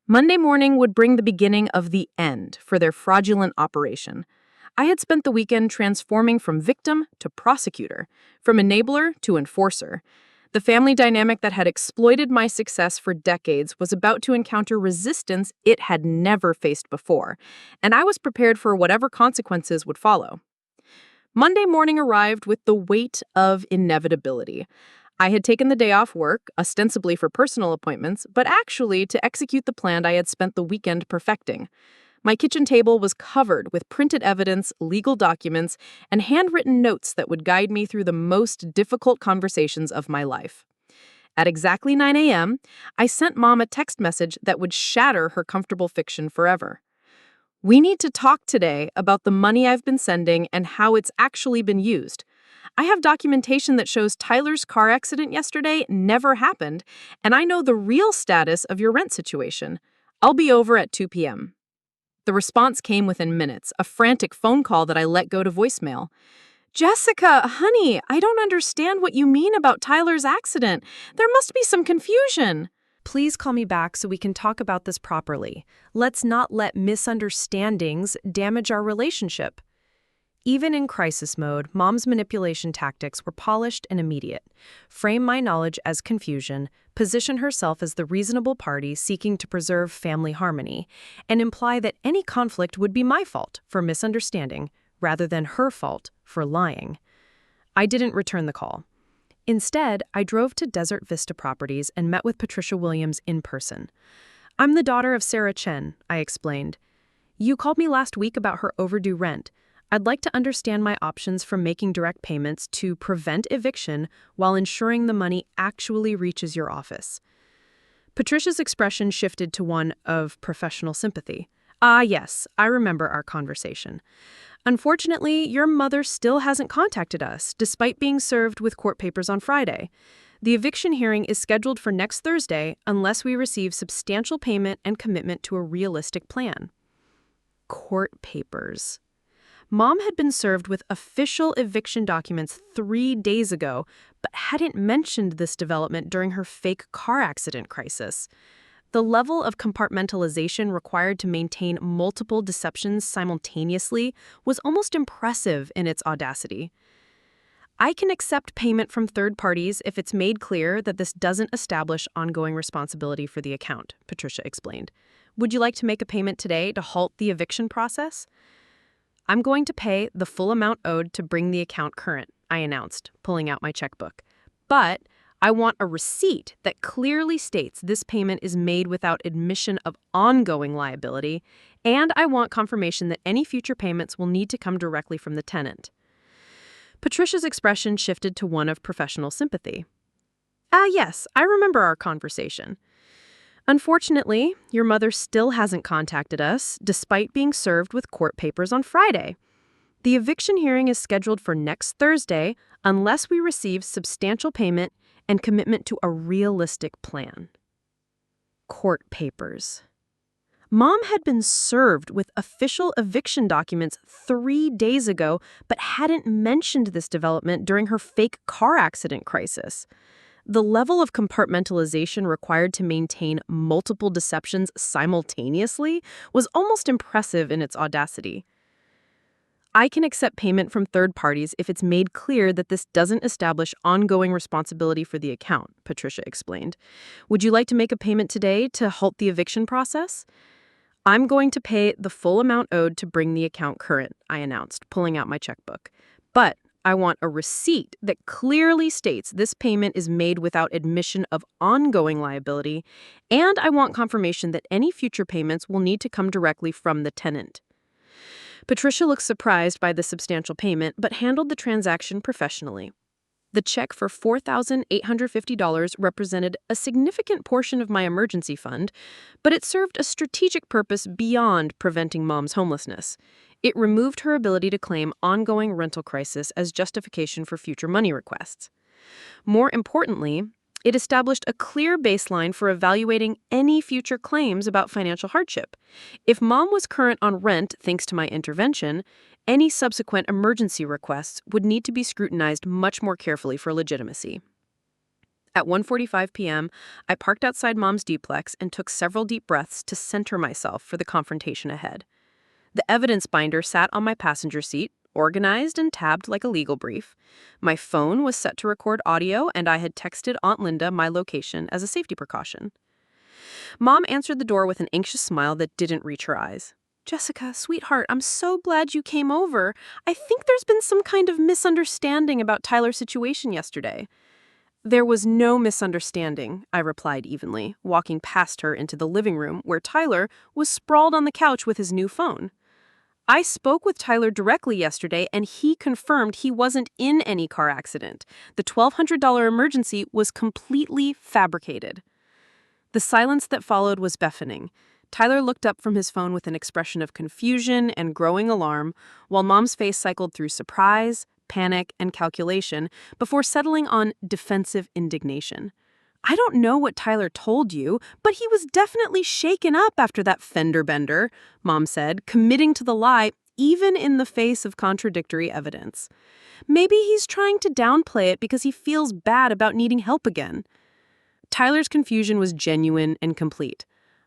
[SPEAKER 3] Monday morning would bring the beginning of the end for their fraudulent operation. I had spent the weekend transforming from victim to prosecutor, from enabler to enforcer. The family dynamic that had exploited my success for decades was about to encounter resistance it had never faced before, and I was prepared for whatever consequences would follow. Monday morning arrived with the weight of inevitability. I had taken the day off work, ostensibly for personal appointments, but actually to execute the plan I had spent the weekend perfecting. My kitchen table was covered with printed evidence, legal documents, and handwritten notes that would guide me through the most difficult conversations of my life. At exactly 9 a.m., I sent Mom a text message that would shatter her comfortable fiction forever. We need to talk today about the money I've been sending and how it's actually been used. I have documentation that shows Tyler's car accident yesterday never happened, and I know the real status of your rent situation. I'll be over at 2 p.m. The response came within minutes, a frantic phone call that I let go to voicemail. Jessica, honey, I don't understand what you mean about Tyler's accident. There must be some confusion.
[SPEAKER 2] Please call me back so we can talk about this properly. Let's not let misunderstandings damage our relationship. Even in crisis mode, Mom's manipulation tactics were polished and immediate. Frame my knowledge as confusion, position herself as the reasonable party seeking to preserve family harmony, and imply that any conflict would be my fault for misunderstanding rather than her fault for lying. I didn't return the call. Instead, I drove to Desert Vista Properties and met with Patricia Williams in person. I'm the daughter of Sarah Chen, I explained. You called me last week about her overdue rent. I'd like to understand my options for making direct payments to prevent eviction while ensuring the money actually reaches your office. Patricia's expression shifted to one of professional sympathy. Ah, yes, I remember our conversation. Unfortunately, your mother still hasn't contacted us, despite being served with court papers on Friday. The eviction hearing is scheduled for next Thursday unless we receive substantial payment and commitment to a realistic plan. Court papers. Mom had been served with official eviction documents 3 days ago, but hadn't mentioned this development during her fake car accident crisis. The level of compartmentalization required to maintain multiple deceptions simultaneously was almost impressive in its audacity. I can accept payment from third parties if it's made clear that this doesn't establish ongoing responsibility for the account, Patricia explained. Would you like to make a payment today to halt the eviction process? I'm going to pay the full amount owed to bring the account current, I announced, pulling out my checkbook. But I want a receipt that clearly states this payment is made without admission of ongoing liability, and I want confirmation that any future payments will need to come directly from the tenant. Patricia's expression shifted to one of professional sympathy. Yes, I remember our conversation. Unfortunately, your mother still hasn't contacted us, despite being served with court papers on Friday. The eviction hearing is scheduled for next Thursday unless we receive substantial payment and commitment to a realistic plan. Court papers.
[SPEAKER 3] Mom had been served with official eviction documents 3 days ago, but hadn't mentioned this development during her fake car accident crisis. The level of compartmentalization required to maintain multiple deceptions simultaneously was almost impressive in its audacity. I can accept payment from third parties if it's made clear that this doesn't establish ongoing responsibility for the account, Patricia explained. Would you like to make a payment today to halt the eviction process? I'm going to pay the full amount owed to bring the account current, I announced, pulling out my checkbook. But I want a receipt that clearly states this payment is made without admission of ongoing liability, and I want confirmation that any future payments will need to come directly from the tenant. Patricia looked surprised by the substantial payment, but handled the transaction professionally. The check for $4,850 represented a significant portion of my emergency fund, but it served a strategic purpose beyond preventing Mom's homelessness. It removed her ability to claim ongoing rental crisis as justification for future money requests. More importantly, it established a clear baseline for evaluating any future claims about financial hardship. If Mom was current on rent thanks to my intervention, any subsequent emergency requests would need to be scrutinized much more carefully for legitimacy. At 1:45 p.m., I parked outside Mom's duplex and took several deep breaths to center myself for the confrontation ahead. The evidence binder sat on my passenger seat, organized and tabbed like a legal brief. My phone was set to record audio, and I had texted Aunt Linda my location as a safety precaution. Mom answered the door with an anxious smile that didn't reach her eyes. "Jessica, sweetheart, I'm so glad you came over. I think there's been some kind of misunderstanding about Tyler's situation yesterday." "There was no misunderstanding," I replied evenly, walking past her into the living room where Tyler was sprawled on the couch with his new phone. "I spoke with Tyler directly yesterday, and he confirmed he wasn't in any car accident. The $1,200 emergency was completely fabricated." The silence that followed was deafening. Tyler looked up from his phone with an expression of confusion and growing alarm, while Mom's face cycled through surprise, panic, and calculation before settling on defensive indignation. "I don't know what Tyler told you, but he was definitely shaken up after that fender bender," Mom said, committing to the lie even in the face of contradictory evidence. "Maybe he's trying to downplay it because he feels bad about needing help again." Tyler's confusion was genuine and complete.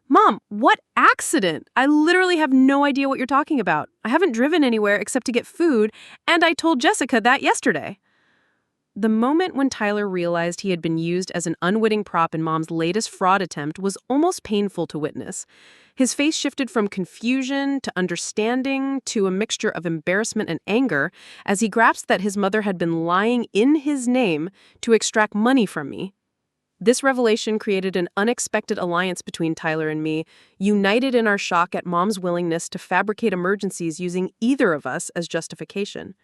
[SPEAKER 3] "Mom, what accident? I literally have no idea what you're talking about. I haven't driven anywhere except to get food, and I told Jessica that yesterday." The moment when Tyler realized he had been used as an unwitting prop in Mom's latest fraud attempt was almost painful to witness. His face shifted from confusion to understanding to a mixture of embarrassment and anger as he grasped that his mother had been lying in his name to extract money from me. This revelation created an unexpected alliance between Tyler and me, united in our shock at Mom's willingness to fabricate emergencies using either of us as justification.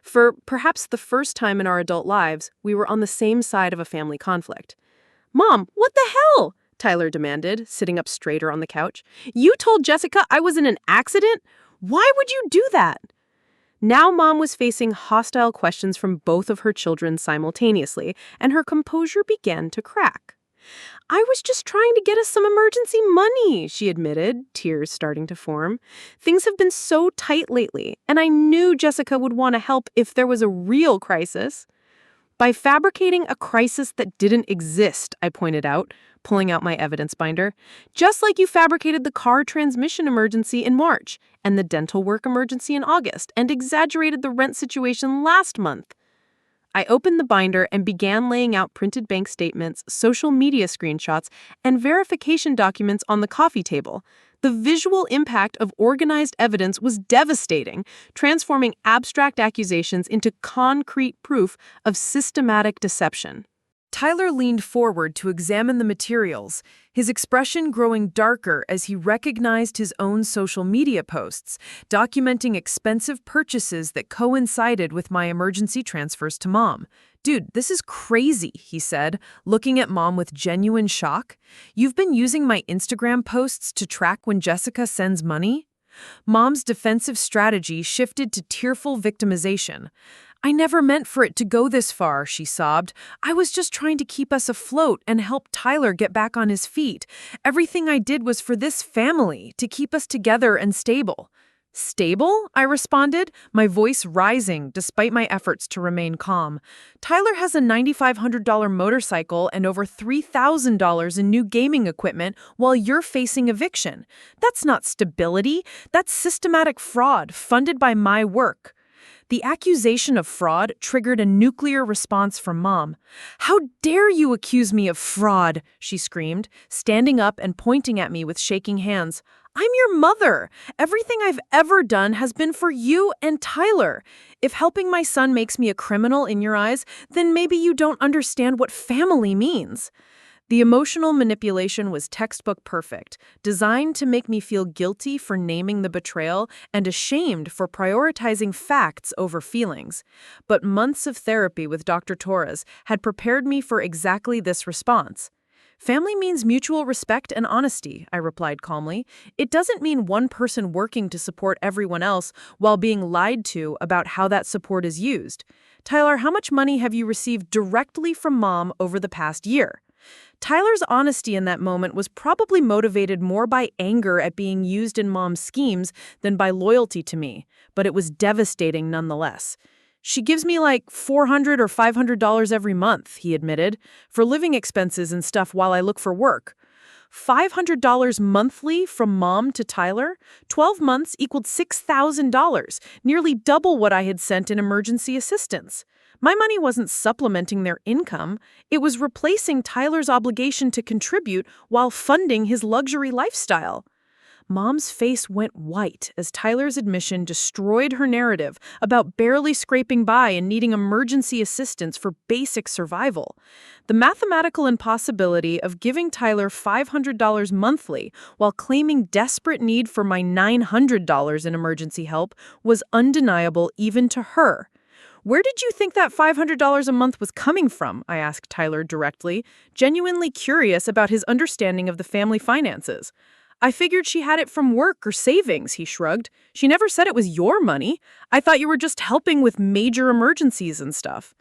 [SPEAKER 3] For perhaps the first time in our adult lives, we were on the same side of a family conflict. "Mom, what the hell?" Tyler demanded, sitting up straighter on the couch. "You told Jessica I was in an accident? Why would you do that?" Now Mom was facing hostile questions from both of her children simultaneously, and her composure began to crack. "I was just trying to get us some emergency money," she admitted, tears starting to form. "Things have been so tight lately, and I knew Jessica would want to help if there was a real crisis." "By fabricating a crisis that didn't exist," I pointed out, pulling out my evidence binder. "Just like you fabricated the car transmission emergency in March, and the dental work emergency in August, and exaggerated the rent situation last month." I opened the binder and began laying out printed bank statements, social media screenshots, and verification documents on the coffee table. The visual impact of organized evidence was devastating, transforming abstract accusations into concrete proof of systematic deception. Tyler leaned forward to examine the materials, his expression growing darker as he recognized his own social media posts, documenting expensive purchases that coincided with my emergency transfers to Mom. "Dude, this is crazy," he said, looking at Mom with genuine shock. "You've been using my Instagram posts to track when Jessica sends money?" Mom's defensive strategy shifted to tearful victimization. "I never meant for it to go this far," she sobbed. "I was just trying to keep us afloat and help Tyler get back on his feet. Everything I did was for this family, to keep us together and stable." "Stable?" I responded, my voice rising despite my efforts to remain calm. "Tyler has a $9,500 motorcycle and over $3,000 in new gaming equipment while you're facing eviction. That's not stability. That's systematic fraud funded by my work." The accusation of fraud triggered a nuclear response from Mom. "How dare you accuse me of fraud?" she screamed, standing up and pointing at me with shaking hands. "I'm your mother. Everything I've ever done has been for you and Tyler. If helping my son makes me a criminal in your eyes, then maybe you don't understand what family means." The emotional manipulation was textbook perfect, designed to make me feel guilty for naming the betrayal and ashamed for prioritizing facts over feelings. But months of therapy with Dr. Torres had prepared me for exactly this response. "Family means mutual respect and honesty," I replied calmly. "It doesn't mean one person working to support everyone else while being lied to about how that support is used. Tyler, how much money have you received directly from Mom over the past year?" Tyler's honesty in that moment was probably motivated more by anger at being used in Mom's schemes than by loyalty to me, but it was devastating nonetheless. "She gives me like $400 or $500 every month," he admitted, "for living expenses and stuff while I look for work." $500 monthly from Mom to Tyler? 12 months equaled $6,000, nearly double what I had sent in emergency assistance. My money wasn't supplementing their income. It was replacing Tyler's obligation to contribute while funding his luxury lifestyle. Mom's face went white as Tyler's admission destroyed her narrative about barely scraping by and needing emergency assistance for basic survival. The mathematical impossibility of giving Tyler $500 monthly while claiming desperate need for my $900 in emergency help was undeniable even to her. "Where did you think that $500 a month was coming from?" I asked Tyler directly, genuinely curious about his understanding of the family finances. "I figured she had it from work or savings," he shrugged. "She never said it was your money. I thought you were just helping with major emergencies and stuff."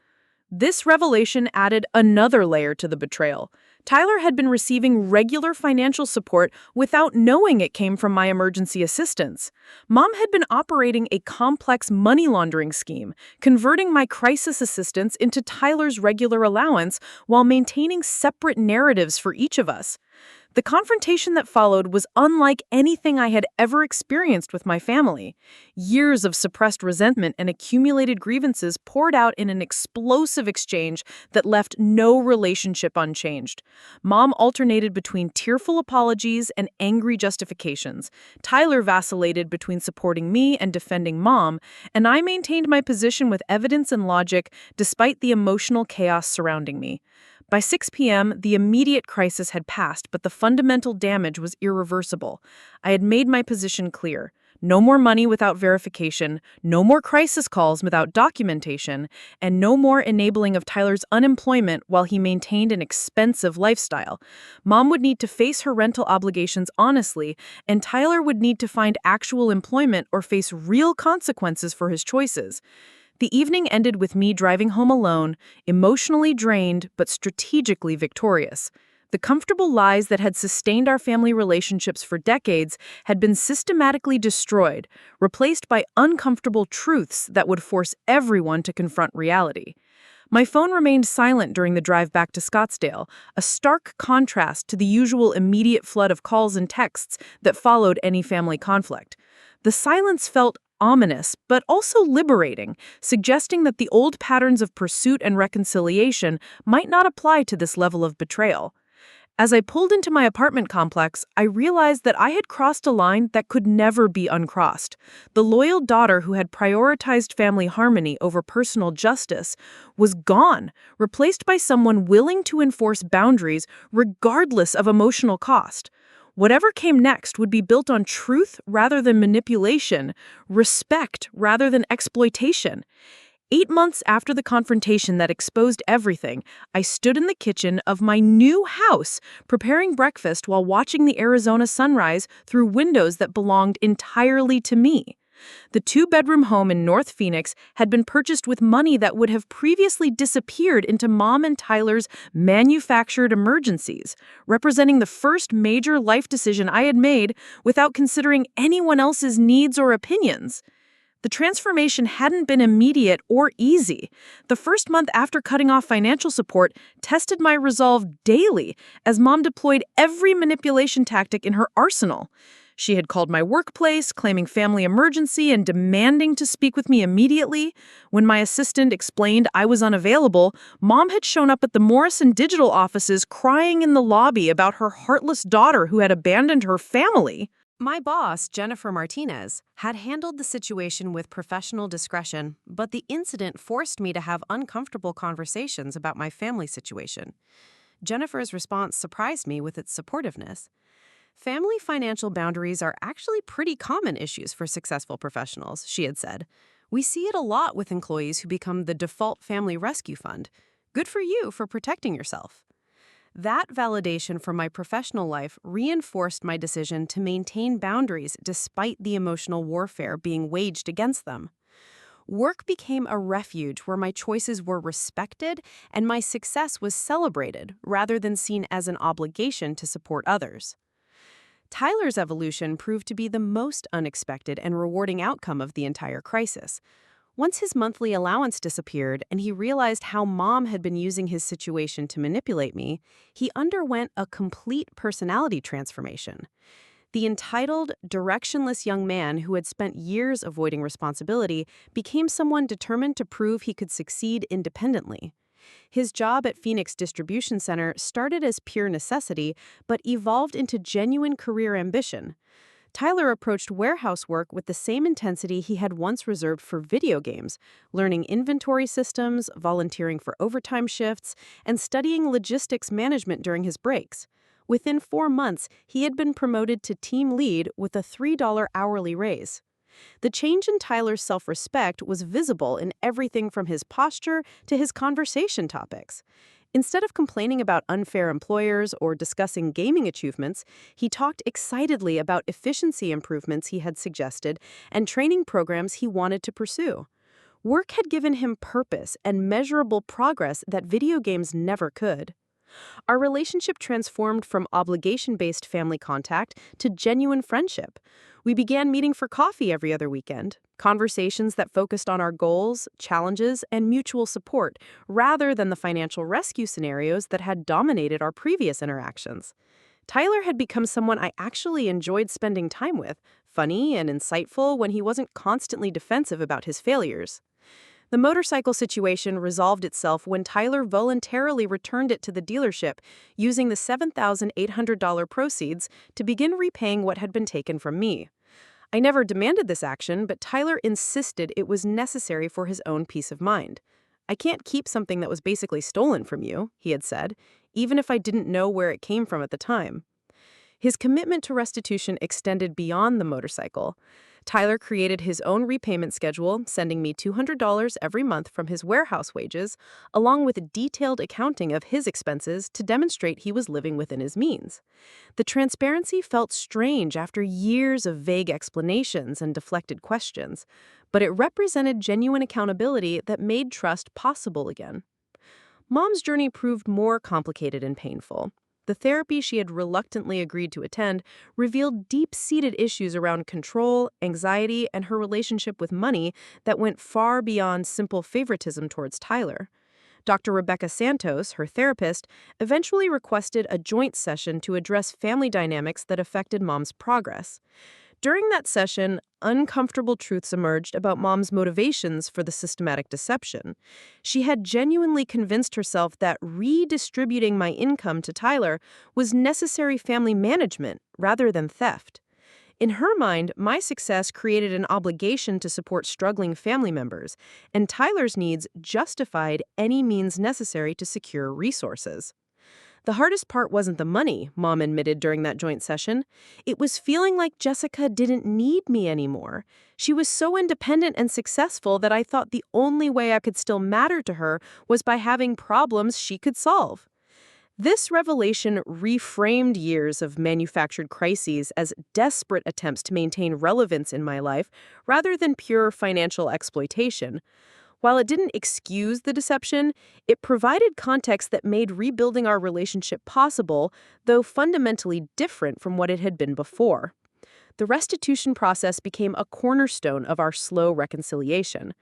[SPEAKER 3] This revelation added another layer to the betrayal. Tyler had been receiving regular financial support without knowing it came from my emergency assistance. Mom had been operating a complex money laundering scheme, converting my crisis assistance into Tyler's regular allowance while maintaining separate narratives for each of us. The confrontation that followed was unlike anything I had ever experienced with my family. Years of suppressed resentment and accumulated grievances poured out in an explosive exchange that left no relationship unchanged. Mom alternated between tearful apologies and angry justifications. Tyler vacillated between supporting me and defending Mom, and I maintained my position with evidence and logic despite the emotional chaos surrounding me. By 6 p.m., the immediate crisis had passed, but the fundamental damage was irreversible. I had made my position clear. No more money without verification, no more crisis calls without documentation, and no more enabling of Tyler's unemployment while he maintained an expensive lifestyle. Mom would need to face her rental obligations honestly, and Tyler would need to find actual employment or face real consequences for his choices. The evening ended with me driving home alone, emotionally drained but strategically victorious. The comfortable lies that had sustained our family relationships for decades had been systematically destroyed, replaced by uncomfortable truths that would force everyone to confront reality. My phone remained silent during the drive back to Scottsdale, a stark contrast to the usual immediate flood of calls and texts that followed any family conflict. The silence felt ominous, but also liberating, suggesting that the old patterns of pursuit and reconciliation might not apply to this level of betrayal. As I pulled into my apartment complex, I realized that I had crossed a line that could never be uncrossed. The loyal daughter who had prioritized family harmony over personal justice was gone, replaced by someone willing to enforce boundaries regardless of emotional cost. Whatever came next would be built on truth rather than manipulation, respect rather than exploitation. 8 months after the confrontation that exposed everything, I stood in the kitchen of my new house, preparing breakfast while watching the Arizona sunrise through windows that belonged entirely to me. The two-bedroom home in North Phoenix had been purchased with money that would have previously disappeared into Mom and Tyler's manufactured emergencies, representing the first major life decision I had made without considering anyone else's needs or opinions. The transformation hadn't been immediate or easy. The first month after cutting off financial support tested my resolve daily as Mom deployed every manipulation tactic in her arsenal. She had called my workplace, claiming family emergency and demanding to speak with me immediately. When my assistant explained I was unavailable, Mom had shown up at the Morrison Digital offices crying in the lobby about her heartless daughter who had abandoned her family.
[SPEAKER 2] My boss, Jennifer Martinez, had handled the situation with professional discretion, but the incident forced me to have uncomfortable conversations about my family situation. Jennifer's response surprised me with its supportiveness. Family financial boundaries are actually pretty common issues for successful professionals, she had said. We see it a lot with employees who become the default family rescue fund. Good for you for protecting yourself. That validation from my professional life reinforced my decision to maintain boundaries despite the emotional warfare being waged against them. Work became a refuge where my choices were respected and my success was celebrated rather than seen as an obligation to support others. Tyler's evolution proved to be the most unexpected and rewarding outcome of the entire crisis. Once his monthly allowance disappeared and he realized how Mom had been using his situation to manipulate me, he underwent a complete personality transformation. The entitled, directionless young man who had spent years avoiding responsibility became someone determined to prove he could succeed independently. His job at Phoenix Distribution Center started as pure necessity, but evolved into genuine career ambition. Tyler approached warehouse work with the same intensity he had once reserved for video games, learning inventory systems, volunteering for overtime shifts, and studying logistics management during his breaks. Within 4 months, he had been promoted to team lead with a $3 hourly raise. The change in Tyler's self-respect was visible in everything from his posture to his conversation topics. Instead of complaining about unfair employers or discussing gaming achievements, he talked excitedly about efficiency improvements he had suggested and training programs he wanted to pursue. Work had given him purpose and measurable progress that video games never could. Our relationship transformed from obligation-based family contact to genuine friendship. We began meeting for coffee every other weekend, conversations that focused on our goals, challenges, and mutual support, rather than the financial rescue scenarios that had dominated our previous interactions. Tyler had become someone I actually enjoyed spending time with, funny and insightful when he wasn't constantly defensive about his failures. The motorcycle situation resolved itself when Tyler voluntarily returned it to the dealership, using the $7,800 proceeds to begin repaying what had been taken from me. I never demanded this action, but Tyler insisted it was necessary for his own peace of mind. "I can't keep something that was basically stolen from you," he had said, even if I didn't know where it came from at the time. His commitment to restitution extended beyond the motorcycle. Tyler created his own repayment schedule, sending me $200 every month from his warehouse wages, along with a detailed accounting of his expenses to demonstrate he was living within his means. The transparency felt strange after years of vague explanations and deflected questions, but it represented genuine accountability that made trust possible again. Mom's journey proved more complicated and painful. The therapy she had reluctantly agreed to attend revealed deep-seated issues around control, anxiety, and her relationship with money that went far beyond simple favoritism towards Tyler. Dr. Rebecca Santos, her therapist, eventually requested a joint session to address family dynamics that affected Mom's progress. During that session, uncomfortable truths emerged about Mom's motivations for the systematic deception. She had genuinely convinced herself that redistributing my income to Tyler was necessary family management rather than theft. In her mind, my success created an obligation to support struggling family members, and Tyler's needs justified any means necessary to secure resources. The hardest part wasn't the money, Mom admitted during that joint session. It was feeling like Jessica didn't need me anymore. She was so independent and successful that I thought the only way I could still matter to her was by having problems she could solve.
[SPEAKER 3] This revelation reframed years of manufactured crises as desperate attempts to maintain relevance in my life rather than pure financial exploitation. While it didn't excuse the deception, it provided context that made rebuilding our relationship possible, though fundamentally different from what it had been before. The restitution process became a cornerstone of our slow reconciliation.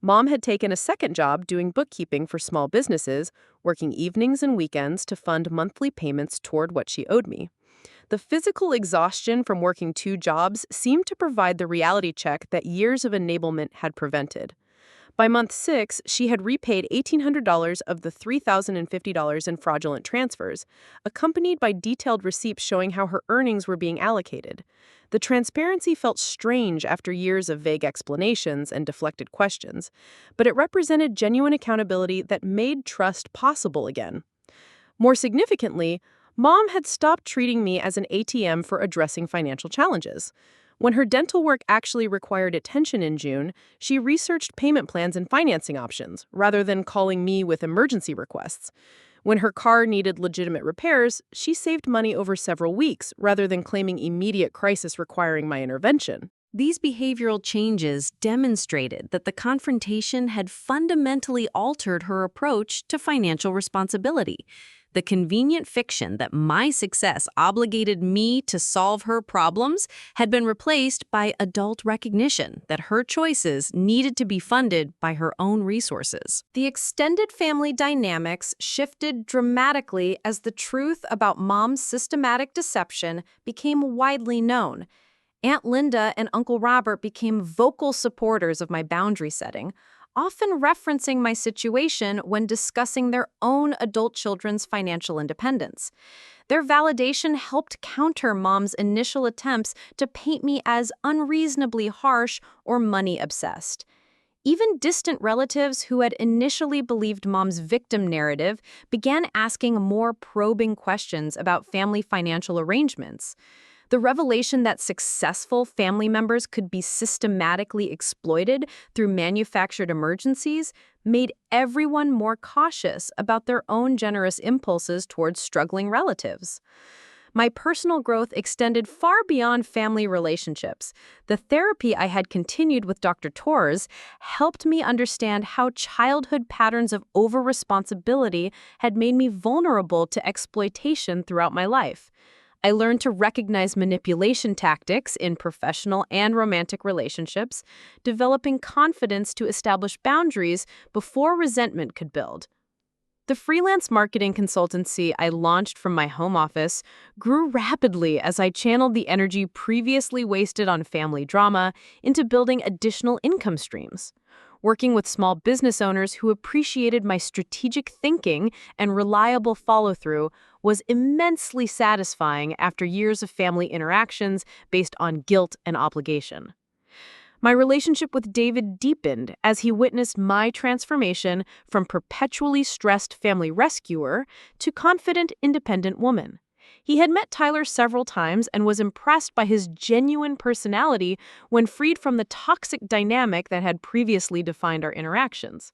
[SPEAKER 3] Mom had taken a second job doing bookkeeping for small businesses, working evenings and weekends to fund monthly payments toward what she owed me. The physical exhaustion from working two jobs seemed to provide the reality check that years of enablement had prevented. By month 6, she had repaid $1,800 of the $3,050 in fraudulent transfers, accompanied by detailed receipts showing how her earnings were being allocated. The transparency felt strange after years of vague explanations and deflected questions, but it represented genuine accountability that made trust possible again. More significantly, Mom had stopped treating me as an ATM for addressing financial challenges. When her dental work actually required attention in June, she researched payment plans and financing options, rather than calling me with emergency requests. When her car needed legitimate repairs, she saved money over several weeks, rather than claiming immediate crisis requiring my intervention.
[SPEAKER 2] These behavioral changes demonstrated that the confrontation had fundamentally altered her approach to financial responsibility. The convenient fiction that my success obligated me to solve her problems had been replaced by adult recognition that her choices needed to be funded by her own resources.
[SPEAKER 4] The extended family dynamics shifted dramatically as the truth about Mom's systematic deception became widely known. Aunt Linda and Uncle Robert became vocal supporters of my boundary setting, often referencing my situation when discussing their own adult children's financial independence. Their validation helped counter Mom's initial attempts to paint me as unreasonably harsh or money-obsessed. Even distant relatives who had initially believed Mom's victim narrative began asking more probing questions about family financial arrangements. The revelation that successful family members could be systematically exploited through manufactured emergencies made everyone more cautious about their own generous impulses towards struggling relatives. My personal growth extended far beyond family relationships. The therapy I had continued with Dr. Torres helped me understand how childhood patterns of over-responsibility had made me vulnerable to exploitation throughout my life. I learned to recognize manipulation tactics in professional and romantic relationships, developing confidence to establish boundaries before resentment could build. The freelance marketing consultancy I launched from my home office grew rapidly as I channeled the energy previously wasted on family drama into building additional income streams. Working with small business owners who appreciated my strategic thinking and reliable follow-through was immensely satisfying after years of family interactions based on guilt and obligation. My relationship with David deepened as he witnessed my transformation from perpetually stressed family rescuer to confident, independent woman. He had met Tyler several times and was impressed by his genuine personality when freed from the toxic dynamic that had previously defined our interactions.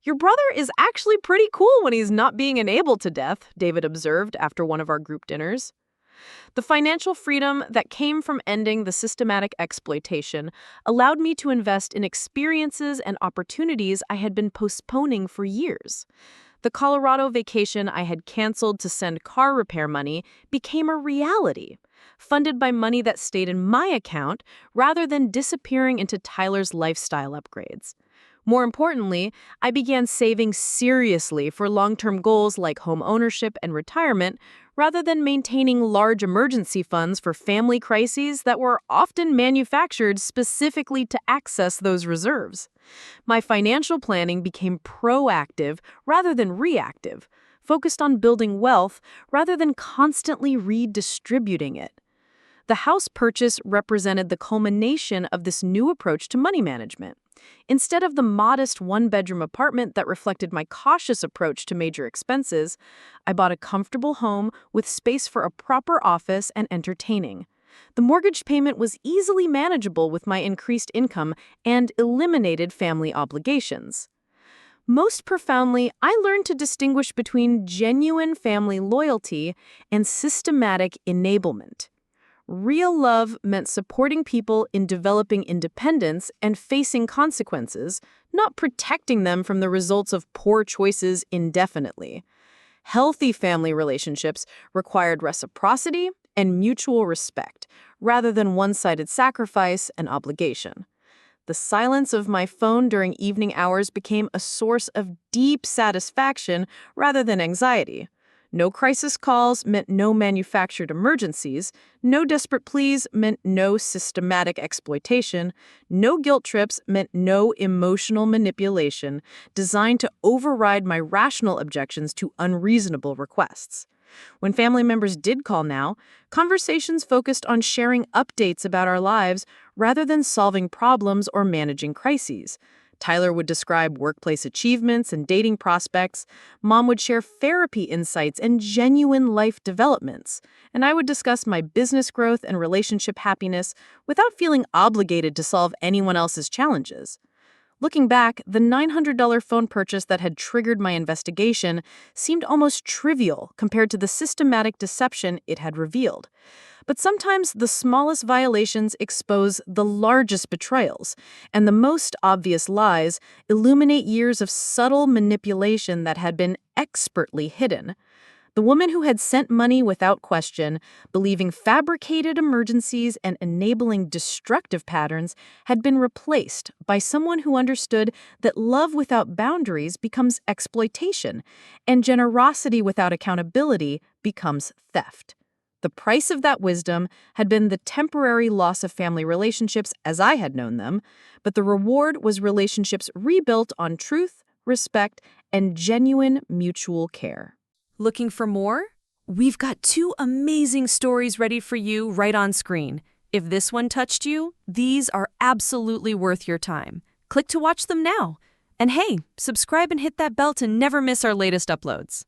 [SPEAKER 4] "Your brother is actually pretty cool when he's not being enabled to death," David observed after one of our group dinners. The financial freedom that came from ending the systematic exploitation allowed me to invest in experiences and opportunities I had been postponing for years. The Colorado vacation I had canceled to send car repair money became a reality, funded by money that stayed in my account rather than disappearing into Tyler's lifestyle upgrades. More importantly, I began saving seriously for long-term goals like home ownership and retirement, rather than maintaining large emergency funds for family crises that were often manufactured specifically to access those reserves. My financial planning became proactive rather than reactive, focused on building wealth rather than constantly redistributing it. The house purchase represented the culmination of this new approach to money management. Instead of the modest one-bedroom apartment that reflected my cautious approach to major expenses, I bought a comfortable home with space for a proper office and entertaining. The mortgage payment was easily manageable with my increased income and eliminated family obligations.
[SPEAKER 3] Most profoundly, I learned to distinguish between genuine family loyalty and systematic enablement. Real love meant supporting people in developing independence and facing consequences, not protecting them from the results of poor choices indefinitely. Healthy family relationships required reciprocity and mutual respect, rather than one-sided sacrifice and obligation. The silence of my phone during evening hours became a source of deep satisfaction rather than anxiety. No crisis calls meant no manufactured emergencies. No desperate pleas meant no systematic exploitation. No guilt trips meant no emotional manipulation designed to override my rational objections to unreasonable requests. When family members did call now, conversations focused on sharing updates about our lives rather than solving problems or managing crises. Tyler would describe workplace achievements and dating prospects. Mom would share therapy insights and genuine life developments. And I would discuss my business growth and relationship happiness without feeling obligated to solve anyone else's challenges. Looking back, the $900 phone purchase that had triggered my investigation seemed almost trivial compared to the systematic deception it had revealed. But sometimes the smallest violations expose the largest betrayals, and the most obvious lies illuminate years of subtle manipulation that had been expertly hidden. The woman who had sent money without question, believing fabricated emergencies and enabling destructive patterns, had been replaced by someone who understood that love without boundaries becomes exploitation, and generosity without accountability becomes theft. The price of that wisdom had been the temporary loss of family relationships as I had known them, but the reward was relationships rebuilt on truth, respect, and genuine mutual care.
[SPEAKER 2] Looking for more? We've got 2 amazing stories ready for you right on screen. If this one touched you, these are absolutely worth your time. Click to watch them now. And hey, subscribe and hit that bell to never miss our latest uploads.